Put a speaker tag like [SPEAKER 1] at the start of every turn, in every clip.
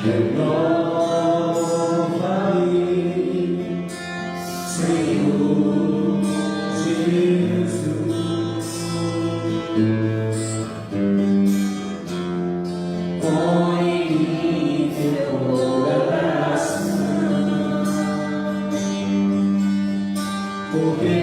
[SPEAKER 1] Renova-me, Senhor Jesus. Põe em mim teu coração, porque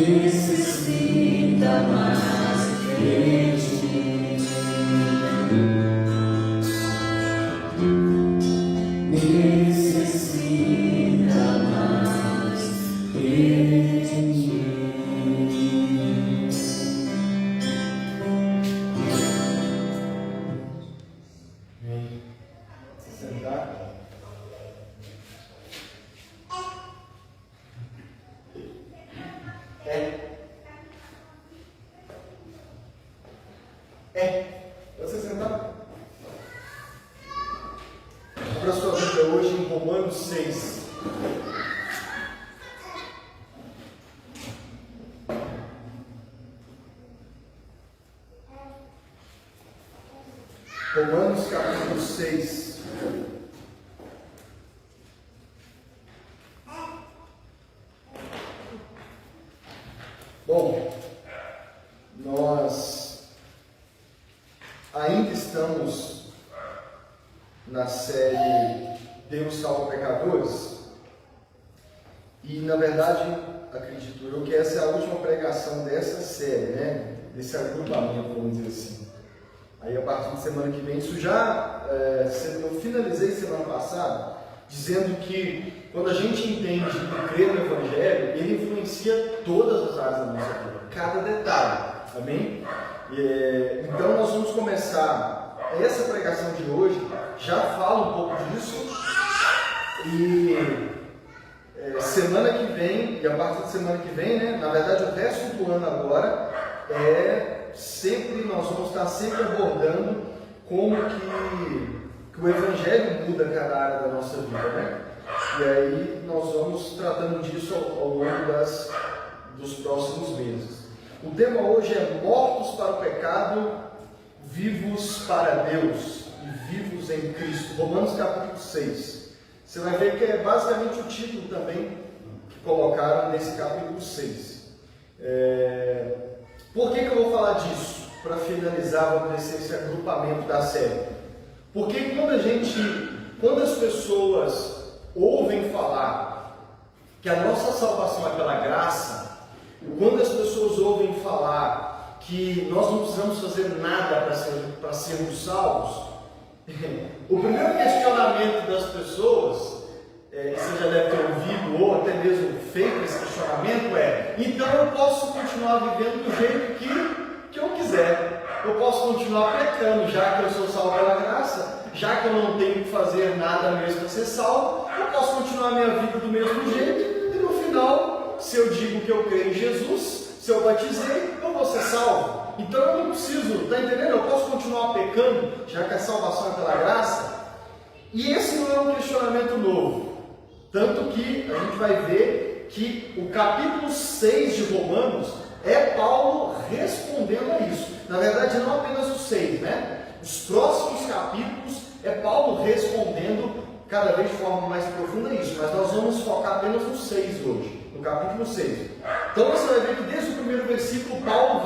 [SPEAKER 1] necessita mais de ti. Necessita mais de ti.
[SPEAKER 2] Se sentar. Você sentar? Abra sua Bíblia hoje em Romanos 6. Romanos capítulo 6. Bom, nós ainda estamos na série Deus salva pecadores e, na verdade, acredito eu que essa é a última pregação dessa série, né? Desse agrupamento, vamos dizer assim. Aí, a partir de semana que vem, isso já, eu finalizei semana passada, dizendo que quando a gente entende e crê no Evangelho, ele influencia todas as áreas da nossa vida, cada detalhe, amém? Então nós vamos começar essa pregação de hoje, já fala um pouco disso, e semana que vem, e a partir de semana que vem, né, na verdade o resto do ano agora, nós vamos estar sempre abordando como que o Evangelho muda cada área da nossa vida, né? E aí nós vamos tratando disso ao longo dos próximos meses. O tema hoje é mortos para o pecado, vivos para Deus e vivos em Cristo. Romanos capítulo 6. Você vai ver que é basicamente o título também que colocaram nesse capítulo 6. Por que eu vou falar disso? Para finalizar, vamos dizer, esse agrupamento da série. Porque quando as pessoas ouvem falar que a nossa salvação é pela graça, quando as pessoas ouvem falar que nós não precisamos fazer nada para sermos salvos, o primeiro questionamento das pessoas, você já deve ter ouvido ou até mesmo feito esse questionamento, então eu posso continuar vivendo do jeito que eu quiser, eu posso continuar pecando, já que eu sou salvo pela graça, já que eu não tenho que fazer nada mesmo para ser salvo, eu posso continuar a minha vida do mesmo jeito, e no final, se eu digo que eu creio em Jesus, se eu batizei, eu vou ser salvo. Então eu não preciso, está entendendo? Eu posso continuar pecando, já que a salvação é pela graça. E esse não é um questionamento novo. Tanto que a gente vai ver que o capítulo 6 de Romanos é Paulo respondendo a isso. Na verdade, não apenas o 6, né? Os próximos capítulos é Paulo respondendo cada vez de forma mais profunda isso. Mas nós vamos focar apenas no 6 hoje, no capítulo 6. Então você vai ver que desde o primeiro versículo, Paulo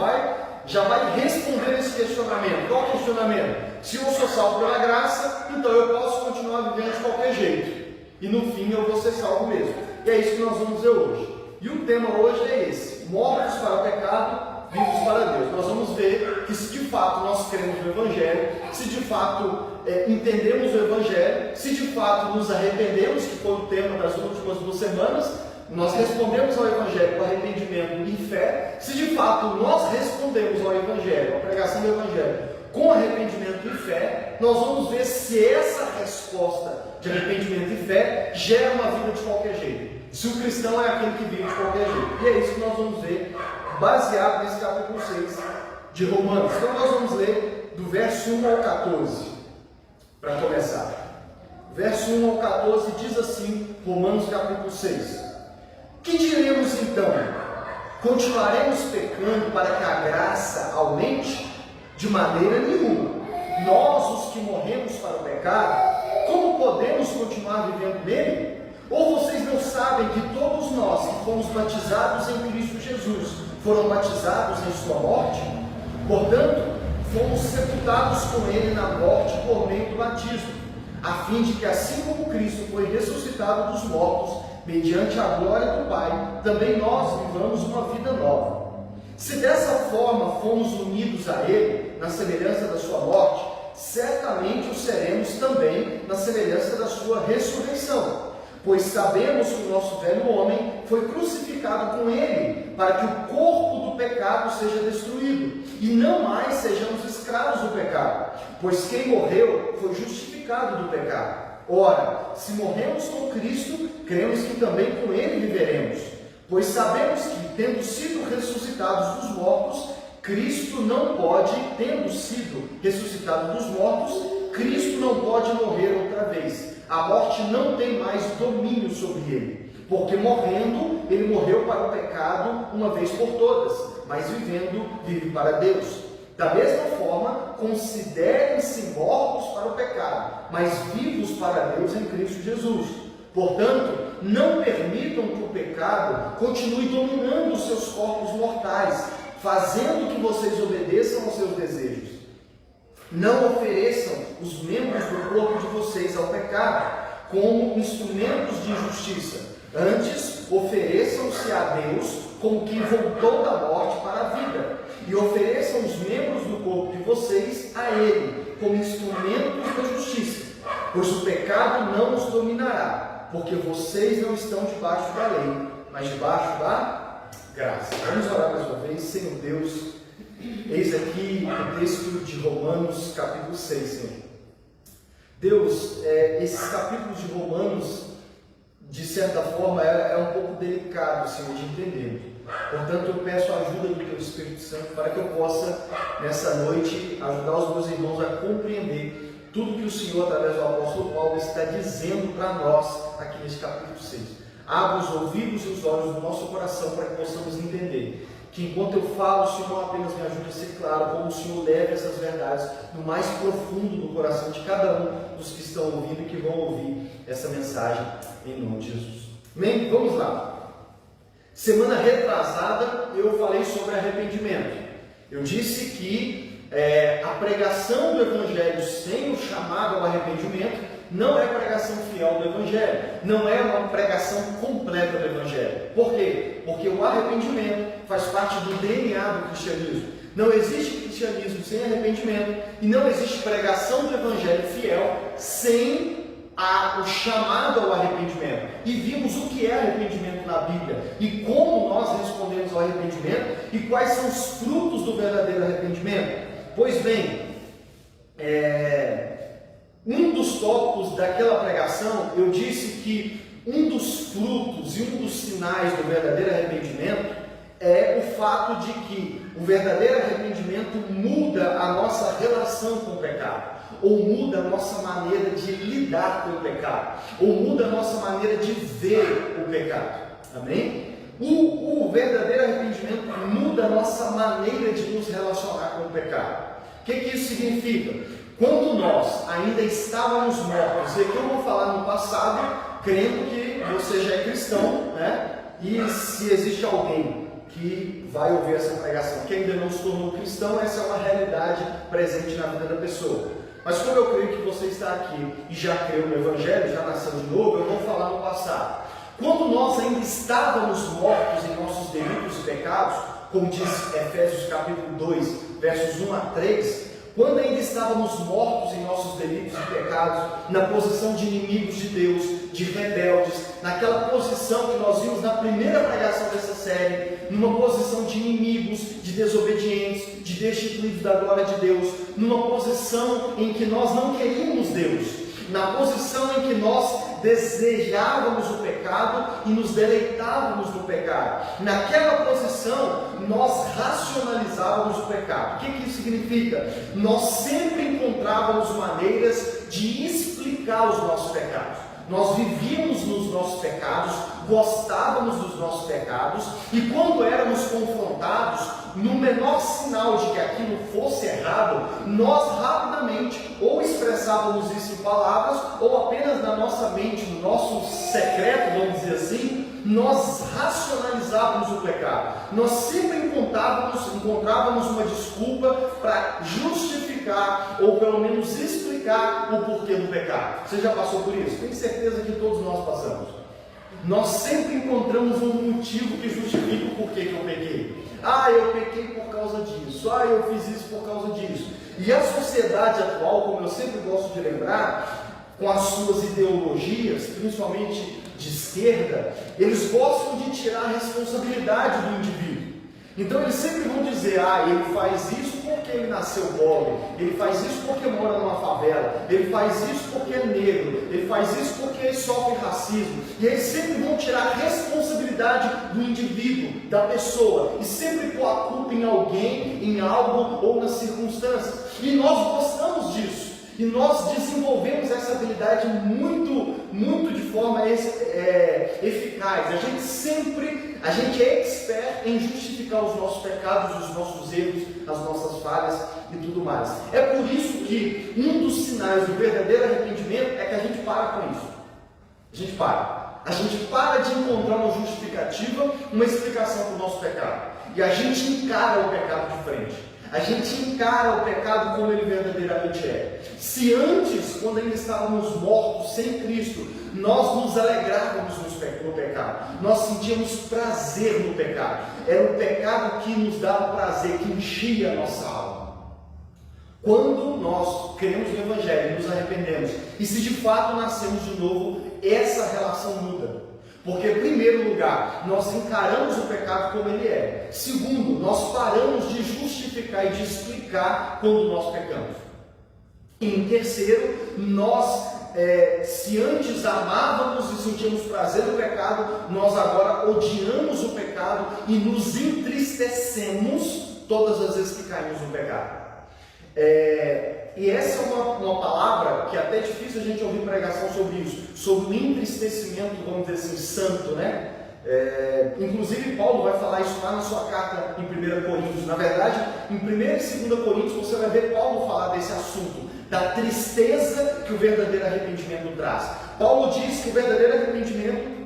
[SPEAKER 2] já vai responder esse questionamento. Qual é o questionamento? Se eu sou salvo pela graça, então eu posso continuar vivendo de qualquer jeito. E no fim eu vou ser salvo mesmo. E é isso que nós vamos ver hoje. E o tema hoje é esse: mortos para o pecado, vivos para Deus. Nós vamos ver que se de fato nós cremos no Evangelho, se de fato entendemos o Evangelho, se de fato nos arrependemos, que foi o tema das últimas 2 semanas, nós respondemos ao Evangelho com arrependimento e fé, se de fato nós respondemos ao Evangelho, à pregação do Evangelho, com arrependimento e fé, nós vamos ver se essa resposta de arrependimento e fé gera uma vida de qualquer jeito. Se o cristão é aquele que vive de qualquer jeito. E é isso que nós vamos ver, baseado nesse capítulo 6 de Romanos. Então nós vamos ler do verso 1 ao 14, para começar. Verso 1 ao 14 diz assim, Romanos capítulo 6. Que diremos então? Continuaremos pecando para que a graça aumente? De maneira nenhuma. Nós, os que morremos para o pecado, como podemos continuar vivendo nele? Ou vocês não sabem que todos nós que fomos batizados em Cristo Jesus, foram batizados em sua morte? Portanto, fomos sepultados com ele na morte por meio do batismo, a fim de que assim como Cristo foi ressuscitado dos mortos, mediante a glória do Pai, também nós vivamos uma vida nova. Se dessa forma fomos unidos a Ele, na semelhança da sua morte, certamente o seremos também na semelhança da sua ressurreição. Pois sabemos que o nosso velho homem foi crucificado com Ele, para que o corpo do pecado seja destruído, e não mais sejamos escravos do pecado. Pois quem morreu foi justificado do pecado. Ora, se morremos com Cristo, cremos que também com Ele viveremos. Pois sabemos que, tendo sido ressuscitados dos mortos, Cristo não pode, tendo sido ressuscitado dos mortos, Cristo não pode morrer outra vez. A morte não tem mais domínio sobre ele, porque morrendo, ele morreu para o pecado uma vez por todas, mas vivendo, vive para Deus. Da mesma forma, considerem-se mortos para o pecado, mas vivos para Deus em Cristo Jesus. Portanto, não permitam que o pecado continue dominando os seus corpos mortais, fazendo que vocês obedeçam aos seus desejos. Não ofereçam os membros do corpo de vocês ao pecado como instrumentos de injustiça. Antes, ofereçam-se a Deus como quem voltou da morte para a vida. E ofereçam os membros do corpo de vocês a Ele como instrumentos da justiça. Pois o pecado não os dominará, porque vocês não estão debaixo da lei, mas debaixo da graça. Vamos orar mais uma vez. Senhor Deus, eis aqui o texto de Romanos capítulo 6, Senhor. Deus, esses capítulos de Romanos, de certa forma, é um pouco delicado, Senhor, de entender. Portanto, eu peço a ajuda do Teu Espírito Santo para que eu possa, nessa noite, ajudar os meus irmãos a compreender tudo que o Senhor, através do apóstolo Paulo, está dizendo para nós aqui nesse capítulo 6. Abra os ouvidos e os olhos do nosso coração para que possamos entender que enquanto eu falo, o Senhor não apenas me ajude a ser claro, como o Senhor leve essas verdades no mais profundo do coração de cada um dos que estão ouvindo e que vão ouvir essa mensagem em nome de Jesus. Amém? Vamos lá. Semana retrasada eu falei sobre arrependimento. Eu disse que a pregação do Evangelho sem o chamado ao arrependimento não é pregação fiel do Evangelho, não é uma pregação completa do Evangelho. Por quê? Porque o arrependimento faz parte do DNA do cristianismo. Não existe cristianismo sem arrependimento e não existe pregação do Evangelho fiel sem o chamado ao arrependimento. E vimos o que é arrependimento na Bíblia e como nós respondemos ao arrependimento e quais são os frutos do verdadeiro arrependimento. Pois bem, um dos tópicos daquela pregação, eu disse que um dos frutos e um dos sinais do verdadeiro arrependimento é o fato de que o verdadeiro arrependimento muda a nossa relação com o pecado, ou muda a nossa maneira de lidar com o pecado, ou muda a nossa maneira de ver o pecado. Amém? O verdadeiro arrependimento muda a nossa maneira de nos relacionar com o pecado. O que isso significa? Quando nós ainda estávamos mortos, e aqui eu vou falar no passado, crendo que você já é cristão, né? E se existe alguém que vai ouvir essa pregação que ainda não se tornou cristão, essa é uma realidade presente na vida da pessoa. Mas como eu creio que você está aqui e já creu no Evangelho, já nasceu de novo, eu vou falar no passado. Quando nós ainda estávamos mortos em nossos delitos e pecados, como diz Efésios capítulo 2, versos 1 a 3, quando ainda estávamos mortos em nossos delitos e pecados, na posição de inimigos de Deus, de rebeldes, naquela posição que nós vimos na primeira pregação dessa série, numa posição de inimigos, de desobedientes, de destituídos da glória de Deus, numa posição em que nós não queríamos Deus, na posição em que nós desejávamos o pecado e nos deleitávamos no pecado. Naquela posição, nós racionalizávamos o pecado. O que isso significa? Nós sempre encontrávamos maneiras de explicar os nossos pecados. Nós vivíamos nos nossos pecados, gostávamos dos nossos pecados, e quando éramos confrontados, no menor sinal de que aquilo fosse errado, nós rapidamente ou expressávamos isso em palavras, ou apenas na nossa mente, no nosso secreto, vamos dizer assim, nós racionalizávamos o pecado. Nós sempre encontrávamos uma desculpa para justificar, ou pelo menos explicar o porquê do pecado. Você já passou por isso? Tenho certeza que todos nós passamos. Nós sempre encontramos um motivo que justifica o porquê que eu pequei. Eu pequei por causa disso. Eu fiz isso por causa disso. E a sociedade atual, como eu sempre gosto de lembrar, com as suas ideologias, principalmente de esquerda, eles gostam de tirar a responsabilidade do indivíduo. Então eles sempre vão dizer, ele faz isso porque ele nasceu pobre, ele faz isso porque mora numa favela, ele faz isso porque é negro, ele faz isso porque ele sofre racismo. E eles sempre vão tirar a responsabilidade do indivíduo, da pessoa, e sempre pôr a culpa em alguém, em algo ou nas circunstâncias. E nós gostamos disso. E nós desenvolvemos essa habilidade muito de forma eficaz. A gente é expert em justificar os nossos pecados, os nossos erros, as nossas falhas e tudo mais. É por isso que um dos sinais do verdadeiro arrependimento é que a gente para com isso. A gente para de encontrar uma justificativa, uma explicação para o nosso pecado. E a gente encara o pecado de frente. A gente encara o pecado como ele verdadeiramente é. Se antes, quando ainda estávamos mortos sem Cristo, nós nos alegrávamos no pecado, nós sentíamos prazer no pecado, era o pecado que nos dava prazer, que enchia a nossa alma. Quando nós cremos no Evangelho, nos arrependemos, e se de fato nascemos de novo, essa relação muda. Porque, em primeiro lugar, nós encaramos o pecado como ele é. Segundo, nós paramos de justificar e de explicar quando nós pecamos. E, em terceiro, nós, se antes amávamos e sentíamos prazer no pecado, nós agora odiamos o pecado e nos entristecemos todas as vezes que caímos no pecado. E essa é uma palavra que é até difícil a gente ouvir pregação sobre isso, sobre o entristecimento, vamos dizer assim, santo, né? Inclusive Paulo vai falar isso lá na sua carta em 1 Coríntios. Na verdade, em 1 e 2 Coríntios você vai ver Paulo falar desse assunto, da tristeza que o verdadeiro arrependimento traz. Paulo diz que o verdadeiro arrependimento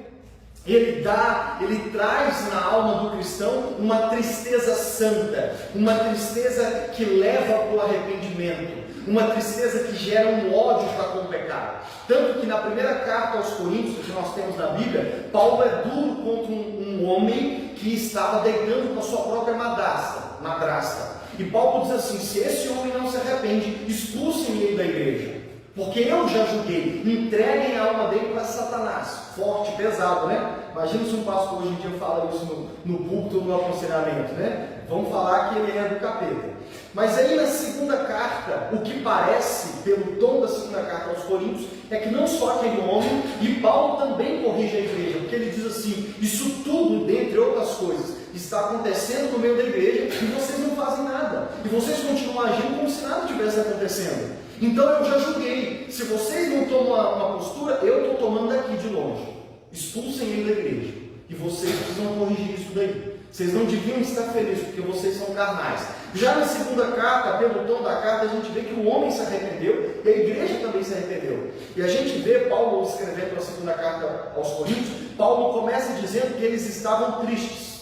[SPEAKER 2] ele traz na alma do cristão uma tristeza santa, uma tristeza que leva para o arrependimento, uma tristeza que gera um ódio para com o pecado. Tanto que na primeira carta aos Coríntios que nós temos na Bíblia, Paulo é duro contra um homem que estava deitando com a sua própria madrasta. E Paulo diz assim: se esse homem não se arrepende, expulsem ele da igreja. Porque eu já julguei, entreguem a alma dele para Satanás. Forte, pesado, né? Imagina se um pastor hoje em dia fala isso no púlpito ou no aconselhamento, né? Vamos falar que ele é do capeta. Mas aí na segunda carta, o que parece, pelo tom da segunda carta aos Coríntios, é que não só aquele homem, e Paulo também corrige a igreja, porque ele diz assim: isso tudo, dentre outras coisas, está acontecendo no meio da igreja e vocês não fazem nada. E vocês continuam agindo como se nada tivesse acontecendo. Então eu já julguei. Se vocês não tomam uma postura, eu estou tomando daqui de longe. Expulsem ele da igreja. E vocês precisam corrigir isso daí. Vocês não deviam estar felizes, porque vocês são carnais. Já na segunda carta, pelo tom da carta, a gente vê que o homem se arrependeu e a igreja também se arrependeu. E a gente vê Paulo escrevendo a segunda carta aos Coríntios, Paulo começa dizendo que eles estavam tristes.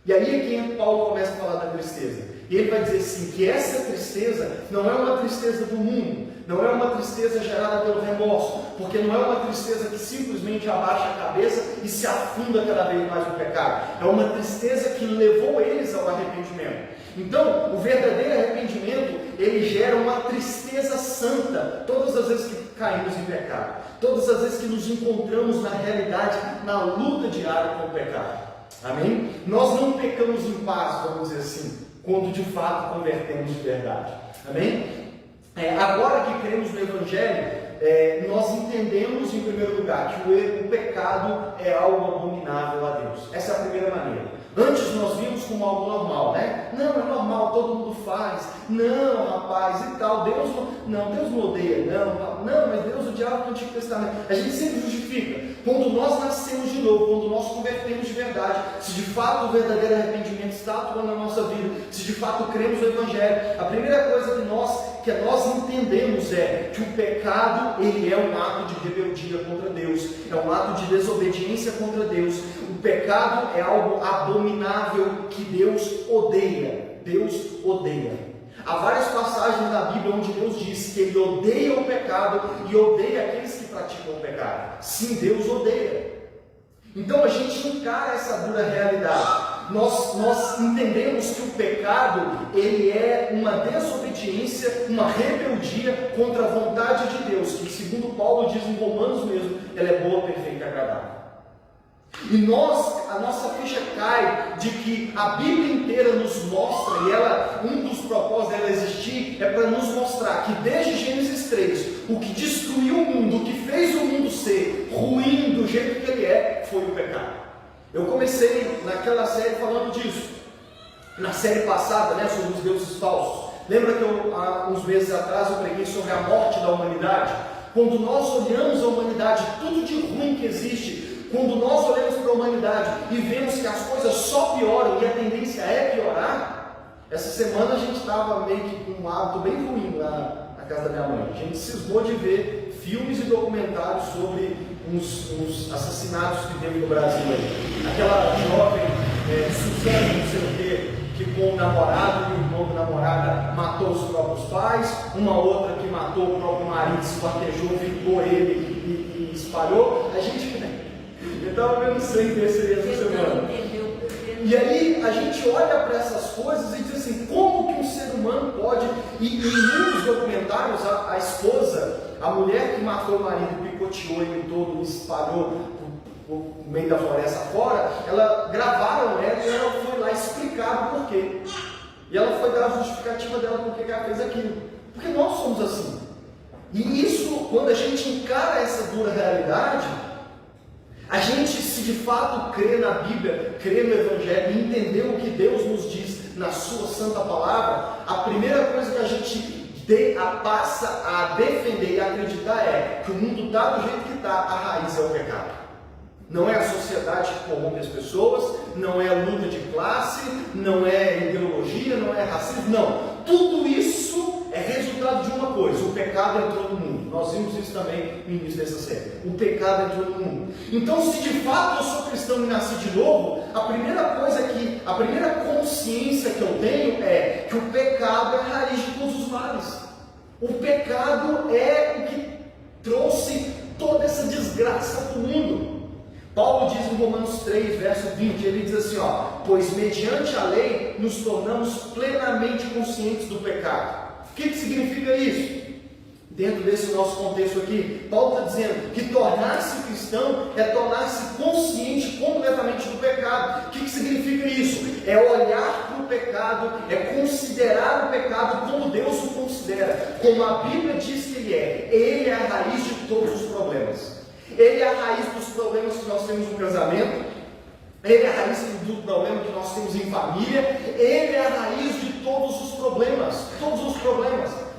[SPEAKER 2] E aí é que Paulo começa a falar da tristeza. E ele vai dizer assim, que essa tristeza não é uma tristeza do mundo, não é uma tristeza gerada pelo remorso, porque não é uma tristeza que simplesmente abaixa a cabeça e se afunda cada vez mais no pecado. É uma tristeza que levou eles ao arrependimento. Então, o verdadeiro arrependimento, ele gera uma tristeza santa. Todas as vezes que caímos em pecado, todas as vezes que nos encontramos na realidade, na luta diária com o pecado. Amém? Nós não pecamos em paz, vamos dizer assim, quando de fato convertemos de verdade. Amém? Agora que cremos no Evangelho, nós entendemos em primeiro lugar que o pecado é algo abominável a Deus. Essa é a primeira maneira. Antes nós vimos como algo normal, né? Não, é normal, todo mundo faz. Não, rapaz, e tal, Deus não odeia, não, mas Deus odiava o Antigo Testamento. A gente sempre justifica. Quando nós nascemos de novo, quando nós convertemos de verdade, se de fato o verdadeiro arrependimento está atuando na nossa vida, se de fato cremos no Evangelho, a primeira coisa que nós entendemos é que o pecado, ele é um ato de rebeldia contra Deus, é um ato de desobediência contra Deus. O pecado é algo abominável que Deus odeia. Deus odeia. Há várias passagens na Bíblia onde Deus diz que Ele odeia o pecado e odeia aqueles que praticam o pecado. Sim, Deus odeia. Então a gente encara essa dura realidade. Nós entendemos que o pecado, ele é uma desobediência, uma rebeldia contra a vontade de Deus, que segundo Paulo diz em Romanos mesmo, ela é boa, perfeita e agradável. E a nossa ficha cai de que a Bíblia inteira nos mostra, e um dos propósitos dela existir é para nos mostrar que desde Gênesis 3, o que destruiu o mundo, o que fez o mundo ser ruim do jeito que ele é, foi o pecado. Eu comecei naquela série falando disso. Na série passada, né, sobre os deuses falsos. Lembra que há uns meses atrás eu preguei sobre a morte da humanidade? Quando nós olhamos a humanidade, tudo de ruim que existe, quando nós olhamos para a humanidade e vemos que as coisas só pioram e a tendência é piorar, essa semana a gente estava meio que com um hábito bem ruim lá na casa da minha mãe. A gente cismou de ver filmes e documentários sobre uns assassinatos que teve no Brasil aí. Aquela jovem Suzana, não sei o que com o namorado e o irmão da namorada matou os próprios pais, uma outra que matou o próprio marido, esquartejou, vingou ele e espalhou. Eu estava vendo sangue desse aí essa semana. E aí a gente olha para essas coisas e diz assim, como que um ser humano pode, e em muitos documentários, a esposa, a mulher que matou o marido, picoteou ele todo, espalhou no meio da floresta fora, gravaram ela e ela foi lá explicar o porquê. E ela foi dar a justificativa dela porque que ela fez aquilo. Porque nós somos assim. E isso, quando a gente encara essa dura realidade, a gente, se de fato crê na Bíblia, crê no Evangelho e entender o que Deus nos diz na sua santa palavra, a primeira coisa que a gente passa a defender e acreditar é que o mundo está do jeito que está, a raiz é o pecado. Não é a sociedade que corrompe as pessoas, não é a luta de classe, não é ideologia, não é racismo, não. Tudo isso é resultado de uma coisa: o pecado entrou no mundo. Nós vimos isso também no início dessa série. O pecado entrou no mundo. Então, se de fato eu sou cristão e nasci de novo, a primeira consciência que eu tenho é que o pecado é a raiz de todos os males. O pecado é o que trouxe toda essa desgraça para o mundo. Paulo diz em Romanos 3, verso 20, ele diz assim, pois mediante a lei nos tornamos plenamente conscientes do pecado. O que significa isso? Dentro desse nosso contexto aqui, Paulo está dizendo que tornar-se cristão é tornar-se consciente completamente do pecado. O que significa isso? É olhar para o pecado, é considerar o pecado como Deus o considera, como a Bíblia diz que ele é. Ele é a raiz de todos os problemas. Ele é a raiz dos problemas que nós temos no casamento, ele é a raiz do problema que nós temos em família, ele é a raiz de todos os problemas,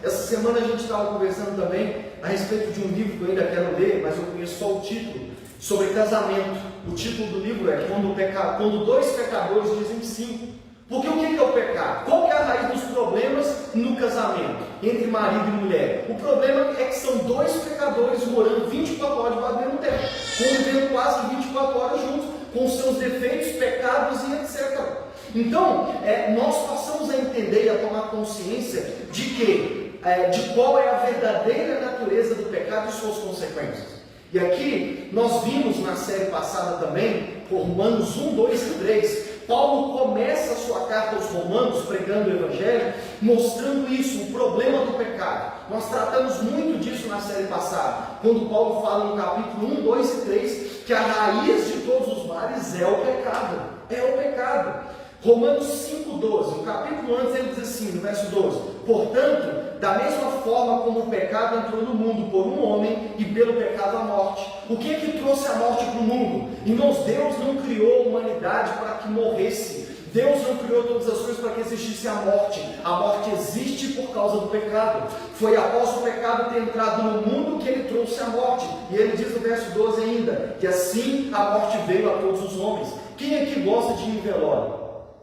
[SPEAKER 2] Essa semana a gente estava conversando também a respeito de um livro que eu ainda quero ler, mas eu conheço só o título, sobre casamento. O título do livro é Quando dois pecadores dizem sim. Porque o que é o pecado? Qual que é a raiz dos problemas no casamento, entre marido e mulher? O problema é que são dois pecadores morando 24 horas debaixo do mesmo teto, convivendo quase 24 horas juntos, com seus defeitos, pecados e etc. Então, nós passamos a entender e a tomar consciência de qual é a verdadeira natureza do pecado e suas consequências. E aqui, nós vimos na série passada também, por Romanos 1, 2 e 3, Paulo começa a sua carta aos Romanos, pregando o Evangelho, mostrando isso, o problema do pecado. Nós tratamos muito disso na série passada, quando Paulo fala no capítulo 1, 2 e 3, que a raiz de todos os males é o pecado. É o pecado. Romanos 5,12, o capítulo antes ele diz assim, no verso 12: portanto, da mesma forma como o pecado entrou no mundo por um homem e pelo pecado a morte. O que é que trouxe a morte para o mundo? Irmãos, Deus não criou a humanidade para que morresse. Deus não criou todas as coisas para que existisse a morte. A morte existe por causa do pecado. Foi após o pecado ter entrado no mundo que ele trouxe a morte. E ele diz no verso 12 ainda, que assim a morte veio a todos os homens. Quem é que gosta de ir em velório?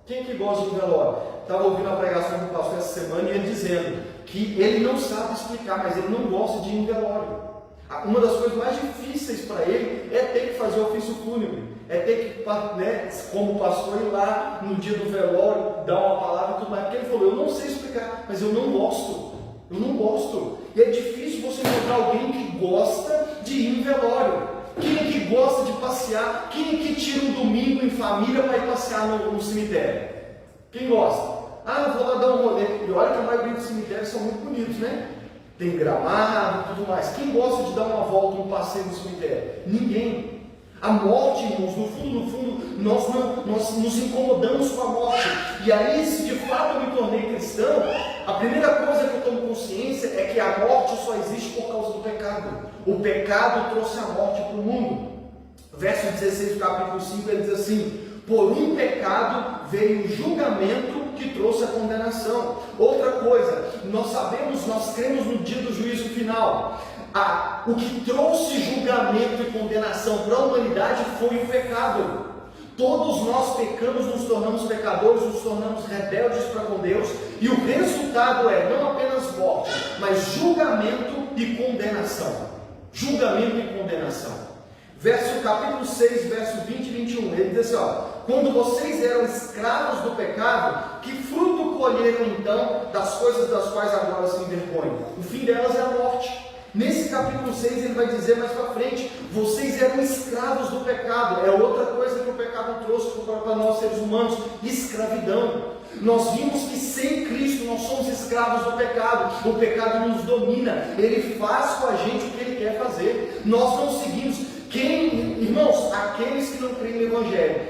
[SPEAKER 2] Quem é que gosta de ir em velório? Estava ouvindo a pregação do pastor essa semana e ele dizendo que ele não sabe explicar, mas ele não gosta de ir em velório. Uma das coisas mais difíceis para ele é ter que fazer o ofício fúnebre. É ter que, né, como pastor, ir lá no dia do velório, dar uma palavra e tudo mais. Porque ele falou, eu não sei explicar, mas eu não gosto. Eu não gosto. E é difícil você encontrar alguém que gosta de ir em velório. Quem é que gosta de passear? Quem é que tira um domingo em família para ir passear no cemitério? Quem gosta? Ah, vou lá dar um rolê. E olha que a maioria dos cemitérios são muito bonitos, né? Tem gramado e tudo mais. Quem gosta de dar uma volta, um passeio no cemitério? Ninguém. A morte, irmãos, no fundo, nós nos incomodamos com a morte. E aí, se de fato eu me tornei cristão, a primeira coisa que eu tomo consciência é que a morte só existe por causa do pecado. O pecado trouxe a morte para o mundo. Verso 16 do capítulo 5, ele diz assim: por um pecado veio o julgamento que trouxe a condenação. Outra coisa, nós cremos no dia do juízo final. O que trouxe julgamento e condenação para a humanidade foi o pecado. Todos nós pecamos, nos tornamos pecadores, nos tornamos rebeldes para com Deus, e o resultado é não apenas morte, mas julgamento e condenação. Julgamento e condenação. Capítulo 6, verso 20 e 21, ele diz assim, quando vocês eram escravos do pecado, que fruto colheram então das coisas das quais agora se envergonham? O fim delas é a morte. Nesse capítulo 6 ele vai dizer mais para frente, vocês eram escravos do pecado. É outra coisa que o pecado trouxe para nós seres humanos, escravidão. Nós vimos que sem Cristo nós somos escravos do pecado. O pecado nos domina, ele faz com a gente o que ele quer fazer. Nós não seguimos. Irmãos, aqueles que não creem no Evangelho,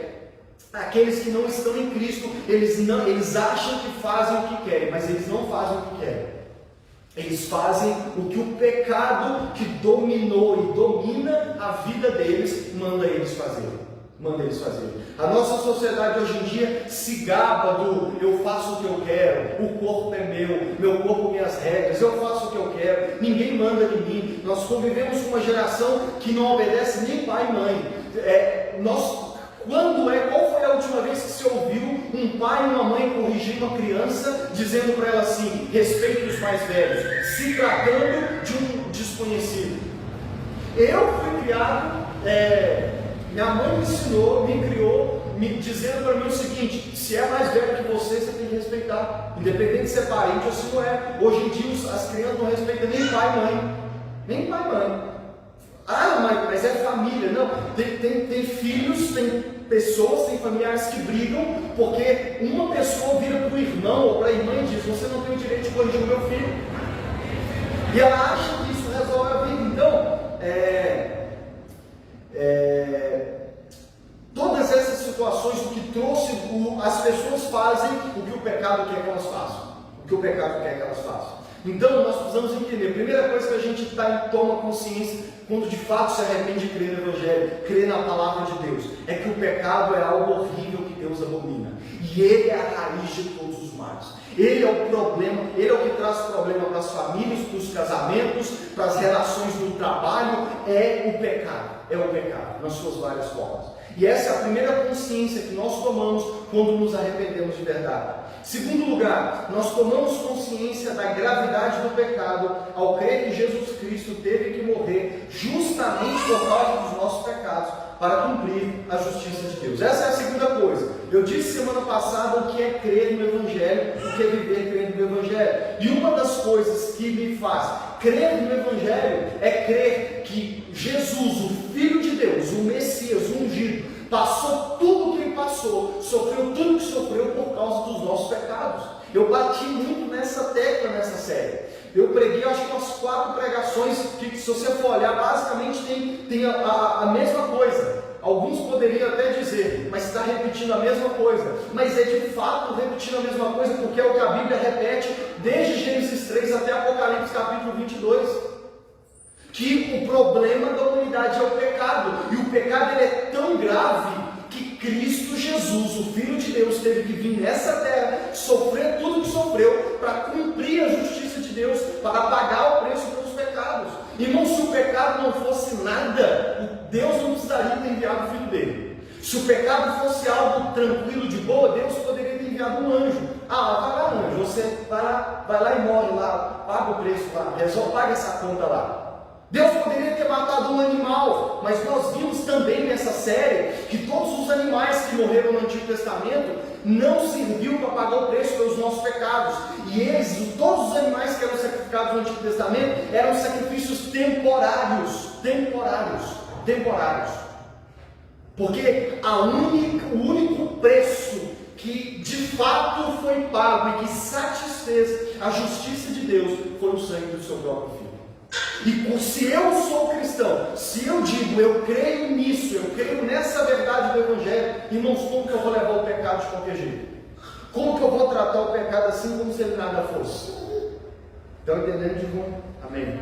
[SPEAKER 2] aqueles que não estão em Cristo, eles acham que fazem o que querem, mas eles não fazem o que querem. Eles fazem o que o pecado que dominou e domina a vida deles manda eles fazerem. A nossa sociedade hoje em dia se gaba do eu faço o que eu quero, o corpo é meu corpo, minhas regras, eu faço o que eu quero, ninguém manda em mim. Nós convivemos com uma geração que não obedece nem pai e mãe. Qual foi a última vez que você ouviu um pai e uma mãe corrigir uma criança, dizendo para ela assim, respeite os mais velhos, se tratando de um desconhecido? Eu fui criado, minha mãe me ensinou, me criou, me dizendo para mim o seguinte, se é mais velho que você tem que respeitar, independente de ser parente ou se não é. Hoje em dia as crianças não respeitam nem pai e mãe, nem pai e mãe. Ah, mas é família. Não, tem filhos, tem pessoas, tem familiares que brigam porque uma pessoa vira para o irmão ou para a irmã e diz, você não tem o direito de corrigir o meu filho. E ela acha que isso resolve a vida. Então, todas essas situações, o que trouxe, as pessoas fazem o que o pecado quer que elas façam. Então nós precisamos entender, a primeira coisa que a gente toma consciência quando de fato se arrepende de crer no Evangelho, crer na palavra de Deus, é que o pecado é algo horrível que Deus abomina, e ele é a raiz de todos os males. Ele é o problema, ele é o que traz problema para as famílias, para os casamentos, para as relações no trabalho. É o pecado nas suas várias formas. E essa é a primeira consciência que nós tomamos quando nos arrependemos de verdade. Segundo lugar, nós tomamos consciência da gravidade do pecado ao crer que Jesus Cristo teve que morrer justamente por causa dos nossos pecados para cumprir a justiça de Deus. Essa é a segunda coisa. Eu disse semana passada o que é crer no Evangelho, o que é viver crendo no Evangelho. E uma das coisas que me faz crer no Evangelho é crer que Jesus, o Filho de Deus, o Messias, o ungido, passou tudo o que ele passou, sofreu tudo o que sofreu por causa dos nossos pecados. Eu bati muito nessa tecla nessa série. Eu preguei, acho que umas 4 pregações que, se você for olhar, basicamente tem a mesma coisa. Alguns poderiam até dizer, mas está repetindo a mesma coisa. Mas é de fato repetindo a mesma coisa, porque é o que a Bíblia repete desde Gênesis 3 até Apocalipse capítulo 22. Que o problema da humanidade é o pecado. E o pecado ele é tão grave que Cristo Jesus, o Filho de Deus, teve que vir nessa terra, sofrer tudo o que sofreu, para cumprir a justiça de Deus, para pagar o preço pelos pecados. Irmão, se o pecado não fosse nada, Deus não precisaria ter enviado o Filho dele. Se o pecado fosse algo tranquilo, de boa, Deus poderia ter enviado um anjo. Ah, vai lá, anjo, você vai lá e morre lá, paga o preço lá, resolve, paga essa conta lá. Deus poderia ter matado um animal, mas nós vimos também nessa série que todos os animais que morreram no Antigo Testamento não serviu para pagar o preço pelos nossos pecados. E eles, todos os animais que eram sacrificados no Antigo Testamento, eram sacrifícios temporários. Porque o único preço que de fato foi pago e que satisfez a justiça de Deus foi o sangue do seu próprio Filho. E se eu sou cristão, se eu digo, eu creio nisso, eu creio nessa verdade do Evangelho, irmãos, como que eu vou levar o pecado de qualquer jeito? Como que eu vou tratar o pecado assim como se ele nada fosse? Estão entendendo, irmão? Amém.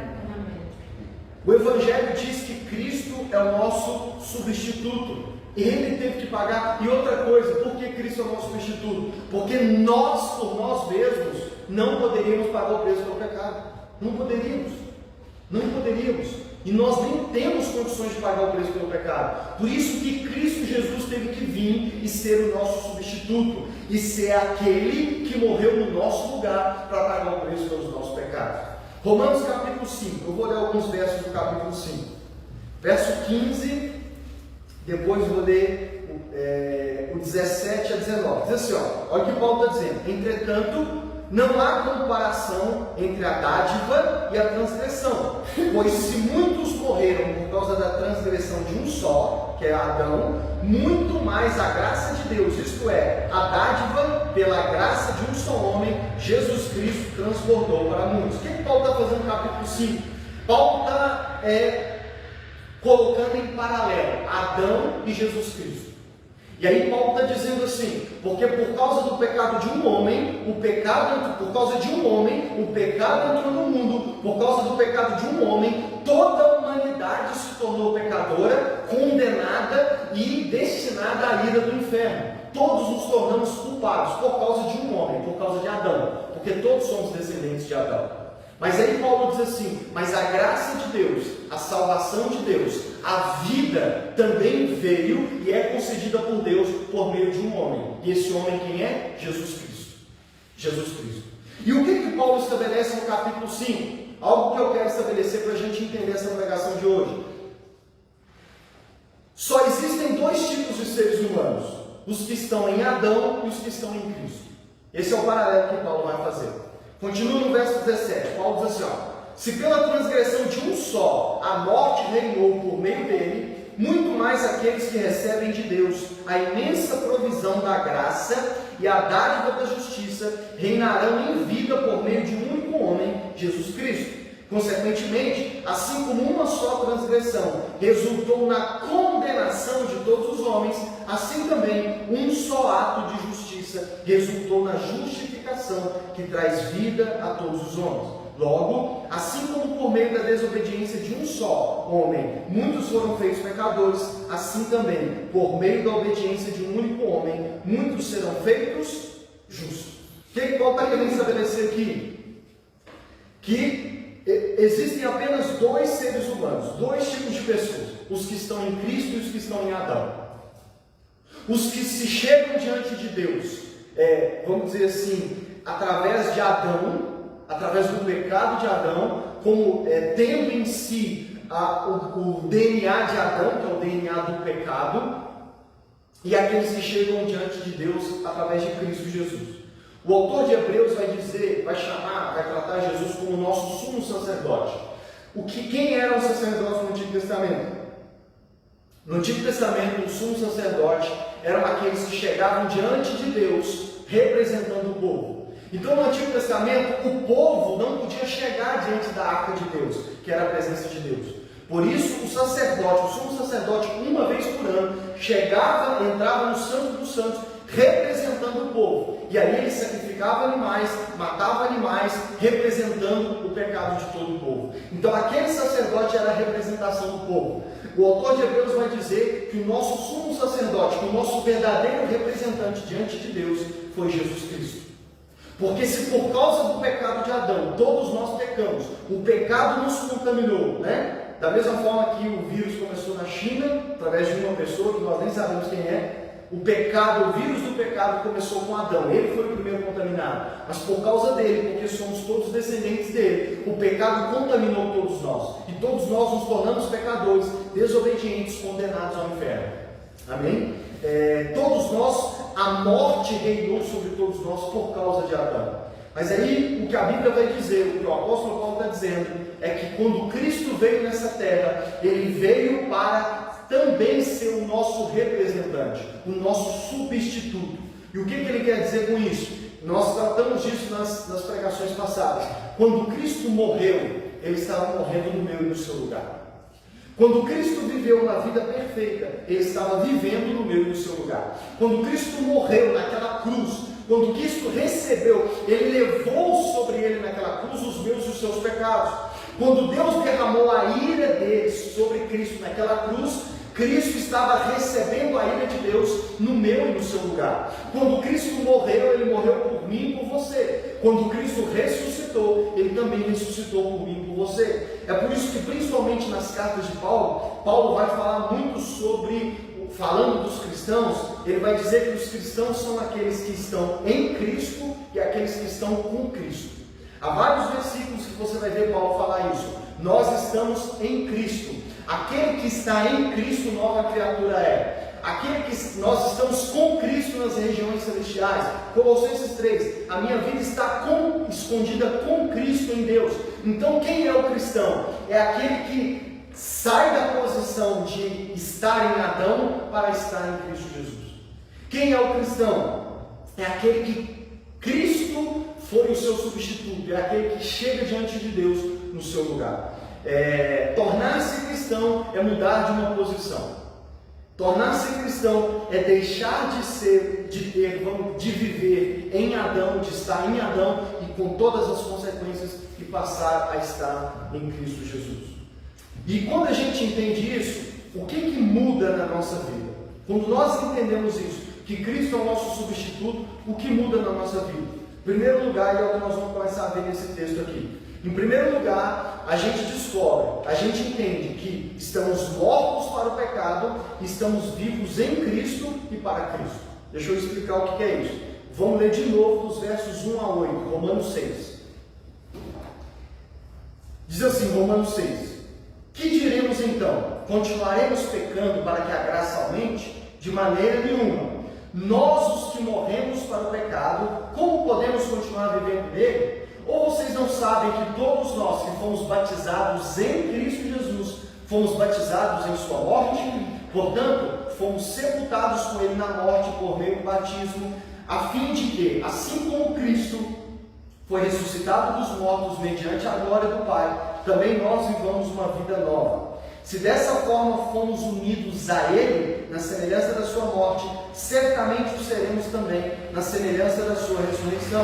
[SPEAKER 2] O Evangelho diz que Cristo é o nosso substituto. Ele teve que pagar. E outra coisa, por que Cristo é o nosso substituto? Porque nós, por nós mesmos, não poderíamos pagar o preço pelo pecado. Não poderíamos. E nós nem temos condições de pagar o preço pelo pecado. Por isso que Cristo Jesus teve que vir e ser o nosso substituto. E ser aquele que morreu no nosso lugar para pagar o preço pelos nossos pecados. Romanos capítulo 5. Eu vou ler alguns versos do capítulo 5. Verso 15. Depois vou ler o 17 a 19. Diz assim, olha o que Paulo está dizendo. Entretanto, não há comparação entre a dádiva e a transgressão, pois se muitos morreram por causa da transgressão de um só, que é Adão, muito mais a graça de Deus, isto é, a dádiva pela graça de um só homem, Jesus Cristo, transbordou para muitos. O que Paulo está fazendo no capítulo 5? Paulo está colocando em paralelo Adão e Jesus Cristo. E aí Paulo está dizendo assim, porque por causa do pecado de um homem, por causa de um homem, o pecado entrou no mundo, por causa do pecado de um homem, toda a humanidade se tornou pecadora, condenada e destinada à ira do inferno. Todos nos tornamos culpados por causa de um homem, por causa de Adão, porque todos somos descendentes de Adão. Mas aí Paulo diz assim, mas a graça de Deus, a salvação de Deus, a vida também veio e é concedida por Deus por meio de um homem. E esse homem quem é? Jesus Cristo. Jesus Cristo. E o que Paulo estabelece no capítulo 5? Algo que eu quero estabelecer para a gente entender essa pregação de hoje. Só existem 2 tipos de seres humanos. Os que estão em Adão e os que estão em Cristo. Esse é o paralelo que Paulo vai fazer. Continua no verso 17, Paulo diz assim, se pela transgressão de um só a morte reinou por meio dele, muito mais aqueles que recebem de Deus a imensa provisão da graça e a dádiva da justiça reinarão em vida por meio de um único homem, Jesus Cristo. Consequentemente, assim como uma só transgressão resultou na condenação de todos os homens, assim também um só ato de justiça resultou na justificação que traz vida a todos os homens. Logo, assim como por meio da desobediência de um só homem muitos foram feitos pecadores, assim também, por meio da obediência de um único homem, muitos serão feitos justos. O que Paulo está querendo estabelecer aqui? Que existem apenas 2 seres humanos, 2 tipos de pessoas, os que estão em Cristo e os que estão em Adão. Os que se chegam diante de Deus, vamos dizer assim, através de Adão, através do pecado de Adão, como tendo em si o DNA de Adão, que é o DNA do pecado, e aqueles que chegam diante de Deus através de Cristo Jesus. O autor de Hebreus vai tratar Jesus como o nosso sumo sacerdote. Quem eram os sacerdotes no Antigo Testamento? No Antigo Testamento, o sumo sacerdote eram aqueles que chegavam diante de Deus representando o povo. Então, no Antigo Testamento, o povo não podia chegar diante da arca de Deus, que era a presença de Deus. Por isso, o sacerdote, o sumo sacerdote, uma vez por ano, chegava, entrava no Santo dos Santos, representando o povo. E aí ele sacrificava animais, matava animais, representando o pecado de todo o povo. Então, aquele sacerdote era a representação do povo. O autor de Hebreus vai dizer que o nosso sumo sacerdote, que o nosso verdadeiro representante diante de Deus foi Jesus Cristo. Porque se por causa do pecado de Adão, todos nós pecamos, o pecado nos contaminou, né? Da mesma forma que o vírus começou na China, através de uma pessoa que nós nem sabemos quem é, o vírus do pecado começou com Adão, ele foi o primeiro contaminado, mas por causa dele, porque somos todos descendentes dele, o pecado contaminou todos nós, e todos nós nos tornamos pecadores, desobedientes, condenados ao inferno. Amém? Todos nós, a morte reinou sobre todos nós por causa de Adão. Mas aí o que a Bíblia vai dizer, o que o apóstolo Paulo está dizendo, é que quando Cristo veio nessa terra, ele veio para também ser o nosso representante, o nosso substituto. E o que ele quer dizer com isso? Nós tratamos disso nas pregações passadas. Quando Cristo morreu, ele estava morrendo no meu e no seu lugar. Quando Cristo viveu uma vida perfeita, ele estava vivendo no meu e no seu lugar. Quando Cristo morreu naquela cruz, quando Cristo recebeu, ele levou sobre ele naquela cruz os meus e os seus pecados. Quando Deus derramou a ira dele sobre Cristo naquela cruz, Cristo estava recebendo a ira de Deus no meu e no seu lugar. Quando Cristo morreu, ele morreu por mim e por você. Quando Cristo ressuscitou, ele também ressuscitou por mim e por você. É por isso que, principalmente nas cartas de Paulo, Paulo vai falar muito sobre, falando dos cristãos, ele vai dizer que os cristãos são aqueles que estão em Cristo e aqueles que estão com Cristo. Há vários versículos que você vai ver Paulo falar isso. Nós estamos em Cristo. Aquele que está em Cristo, nova criatura é. Aquele que nós estamos com Cristo nas regiões celestiais. Colossenses 3, a minha vida está escondida com Cristo em Deus. Então quem é o cristão? É aquele que sai da posição de estar em Adão para estar em Cristo Jesus. Quem é o cristão? É aquele que Cristo foi o seu substituto, é aquele que chega diante de Deus no seu lugar. Tornar-se cristão é mudar de uma posição. Tornar-se cristão é deixar de viver em Adão, de estar em Adão e com todas as consequências e passar a estar em Cristo Jesus. E quando a gente entende isso, o que muda na nossa vida? Quando nós entendemos isso, que Cristo é o nosso substituto, o que muda na nossa vida? Em primeiro lugar, e é o que nós vamos começar a ver nesse texto aqui. Em primeiro lugar, a gente descobre, a gente entende que estamos mortos para o pecado e estamos vivos em Cristo e para Cristo. Deixa eu explicar o que é isso. Vamos ler de novo dos versos 1 a 8, Romanos 6. Diz assim, Romanos 6. Que diremos então? Continuaremos pecando para que a graça aumente? De maneira nenhuma. Nós, os que morremos para o pecado, como podemos continuar vivendo nele? Ou vocês não sabem que todos nós que fomos batizados em Cristo Jesus, fomos batizados em sua morte? Portanto, fomos sepultados com ele na morte por meio do batismo, a fim de que, assim como Cristo foi ressuscitado dos mortos mediante a glória do Pai, também nós vivamos uma vida nova. Se dessa forma fomos unidos a Ele, na semelhança da sua morte, certamente o seremos também na semelhança da sua ressurreição.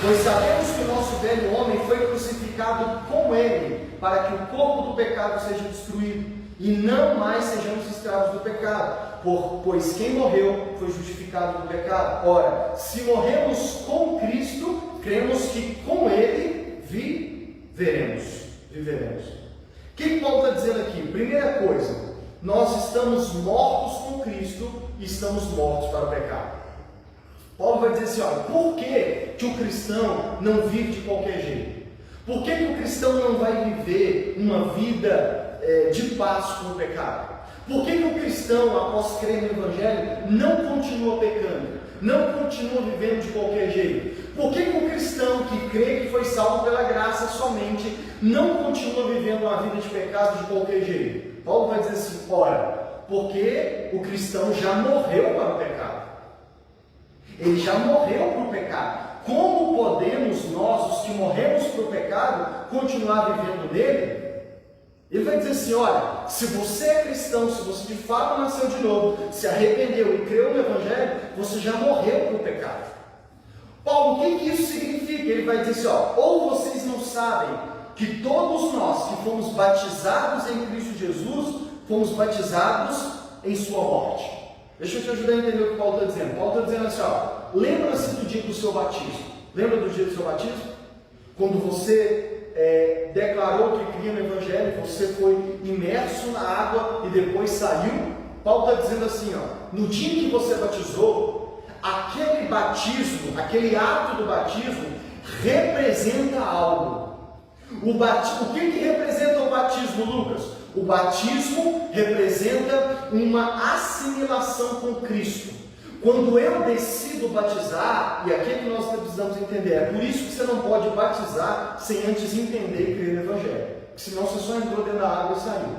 [SPEAKER 2] Pois sabemos que o nosso velho homem foi crucificado com Ele, para que o corpo do pecado seja destruído, e não mais sejamos escravos do pecado. Pois quem morreu foi justificado do pecado. Ora, se morremos com Cristo, cremos que com Ele viveremos. O que Paulo está dizendo aqui? Primeira coisa, nós estamos mortos com Cristo e estamos mortos para o pecado. Paulo vai dizer assim, olha, por que o cristão não vive de qualquer jeito? Por que o cristão não vai viver uma vida de paz com o pecado? Por que o cristão, após crer no Evangelho, não continua pecando? Não continua vivendo de qualquer jeito? Por que o cristão que crê que foi salvo pela graça somente não continua vivendo uma vida de pecado de qualquer jeito? Paulo vai dizer assim, ora, Porque o cristão já morreu para o pecado. Ele já morreu para o pecado. Como podemos nós, os que morremos para o pecado, continuar vivendo nele? Ele vai dizer assim, olha, se você é cristão, se você de fato nasceu de novo, se arrependeu e creu no Evangelho, você já morreu para o pecado. Paulo, o que isso significa? Ele vai dizer assim, ó, ou vocês não sabem que todos nós que fomos batizados em Cristo Jesus, fomos batizados em sua morte. Deixa eu te ajudar a entender o que Paulo está dizendo. Paulo está dizendo assim, ó, lembra-se do dia do seu batismo. Lembra do dia do seu batismo? Quando você declarou que cria no Evangelho, você foi imerso na água e depois saiu. Paulo está dizendo assim, ó, no dia em que você batizou, aquele batismo, aquele ato do batismo, representa algo. O que representa o batismo, Lucas? O batismo representa uma assimilação com Cristo. Quando eu decido batizar, e aqui é que nós precisamos entender, é por isso que você não pode batizar sem antes entender e crer no Evangelho. Senão você só entrou dentro da água e saiu.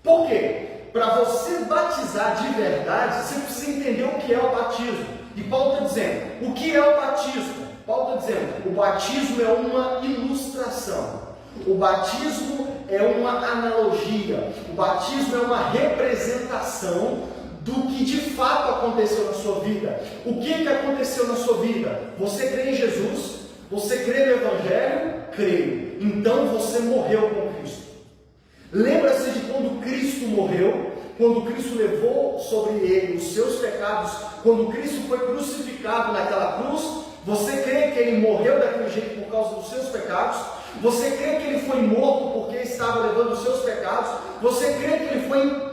[SPEAKER 2] Por quê? Para você batizar de verdade, você precisa entender o que é o batismo. E Paulo está dizendo, o que é o batismo? Paulo está dizendo, o batismo é uma ilustração. O batismo é uma analogia. O batismo é uma representação do que de fato aconteceu na sua vida. O que aconteceu na sua vida? Você crê em Jesus? Você crê no Evangelho? Creio. Então você morreu com Cristo. Lembra-se de quando Cristo morreu? Quando Cristo levou sobre ele os seus pecados, quando Cristo foi crucificado naquela cruz, você crê que ele morreu daquele jeito por causa dos seus pecados? Você crê que ele foi morto porque estava levando os seus pecados? Você crê que ele foi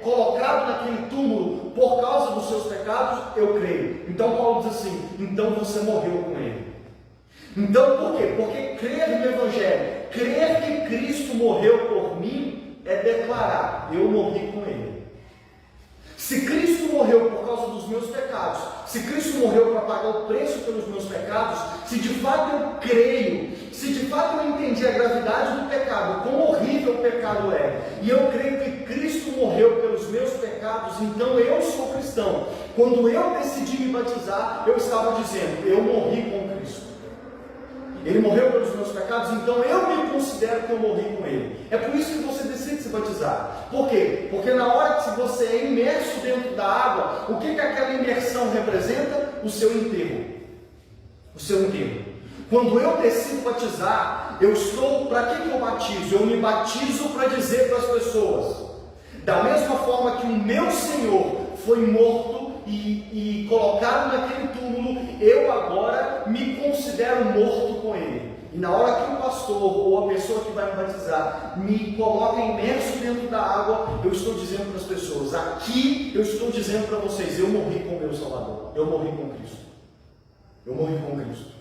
[SPEAKER 2] colocado naquele túmulo por causa dos seus pecados? Eu creio. Então Paulo diz assim, então você morreu com ele. Então por quê? Porque crer no Evangelho, crer que Cristo morreu por mim, é declarar, eu morri com ele. Se Cristo morreu por causa dos meus pecados, se Cristo morreu para pagar o preço pelos meus pecados, se de fato eu creio, se de fato eu entendi a gravidade do pecado, quão horrível o pecado é, e eu creio que Cristo morreu pelos meus pecados, então eu sou cristão. Quando eu decidi me batizar, eu estava dizendo, eu morri com Cristo. Ele morreu pelos meus pecados, então eu me considero que eu morri com ele. É por isso que você decide se batizar. Por quê? Porque na hora que você é imerso dentro da água, o que aquela imersão representa? O seu enterro. O seu enterro. Quando eu decido batizar, eu estou... Para que eu batizo? Eu me batizo para dizer para as pessoas, da mesma forma que o meu Senhor foi morto e colocado naquele túmulo, eu agora me considero morto com ele. E na hora que o pastor ou a pessoa que vai me batizar me coloca imerso dentro da água, eu estou dizendo para as pessoas, aqui eu estou dizendo para vocês, eu morri com o meu Salvador, eu morri com Cristo. Eu morri com Cristo.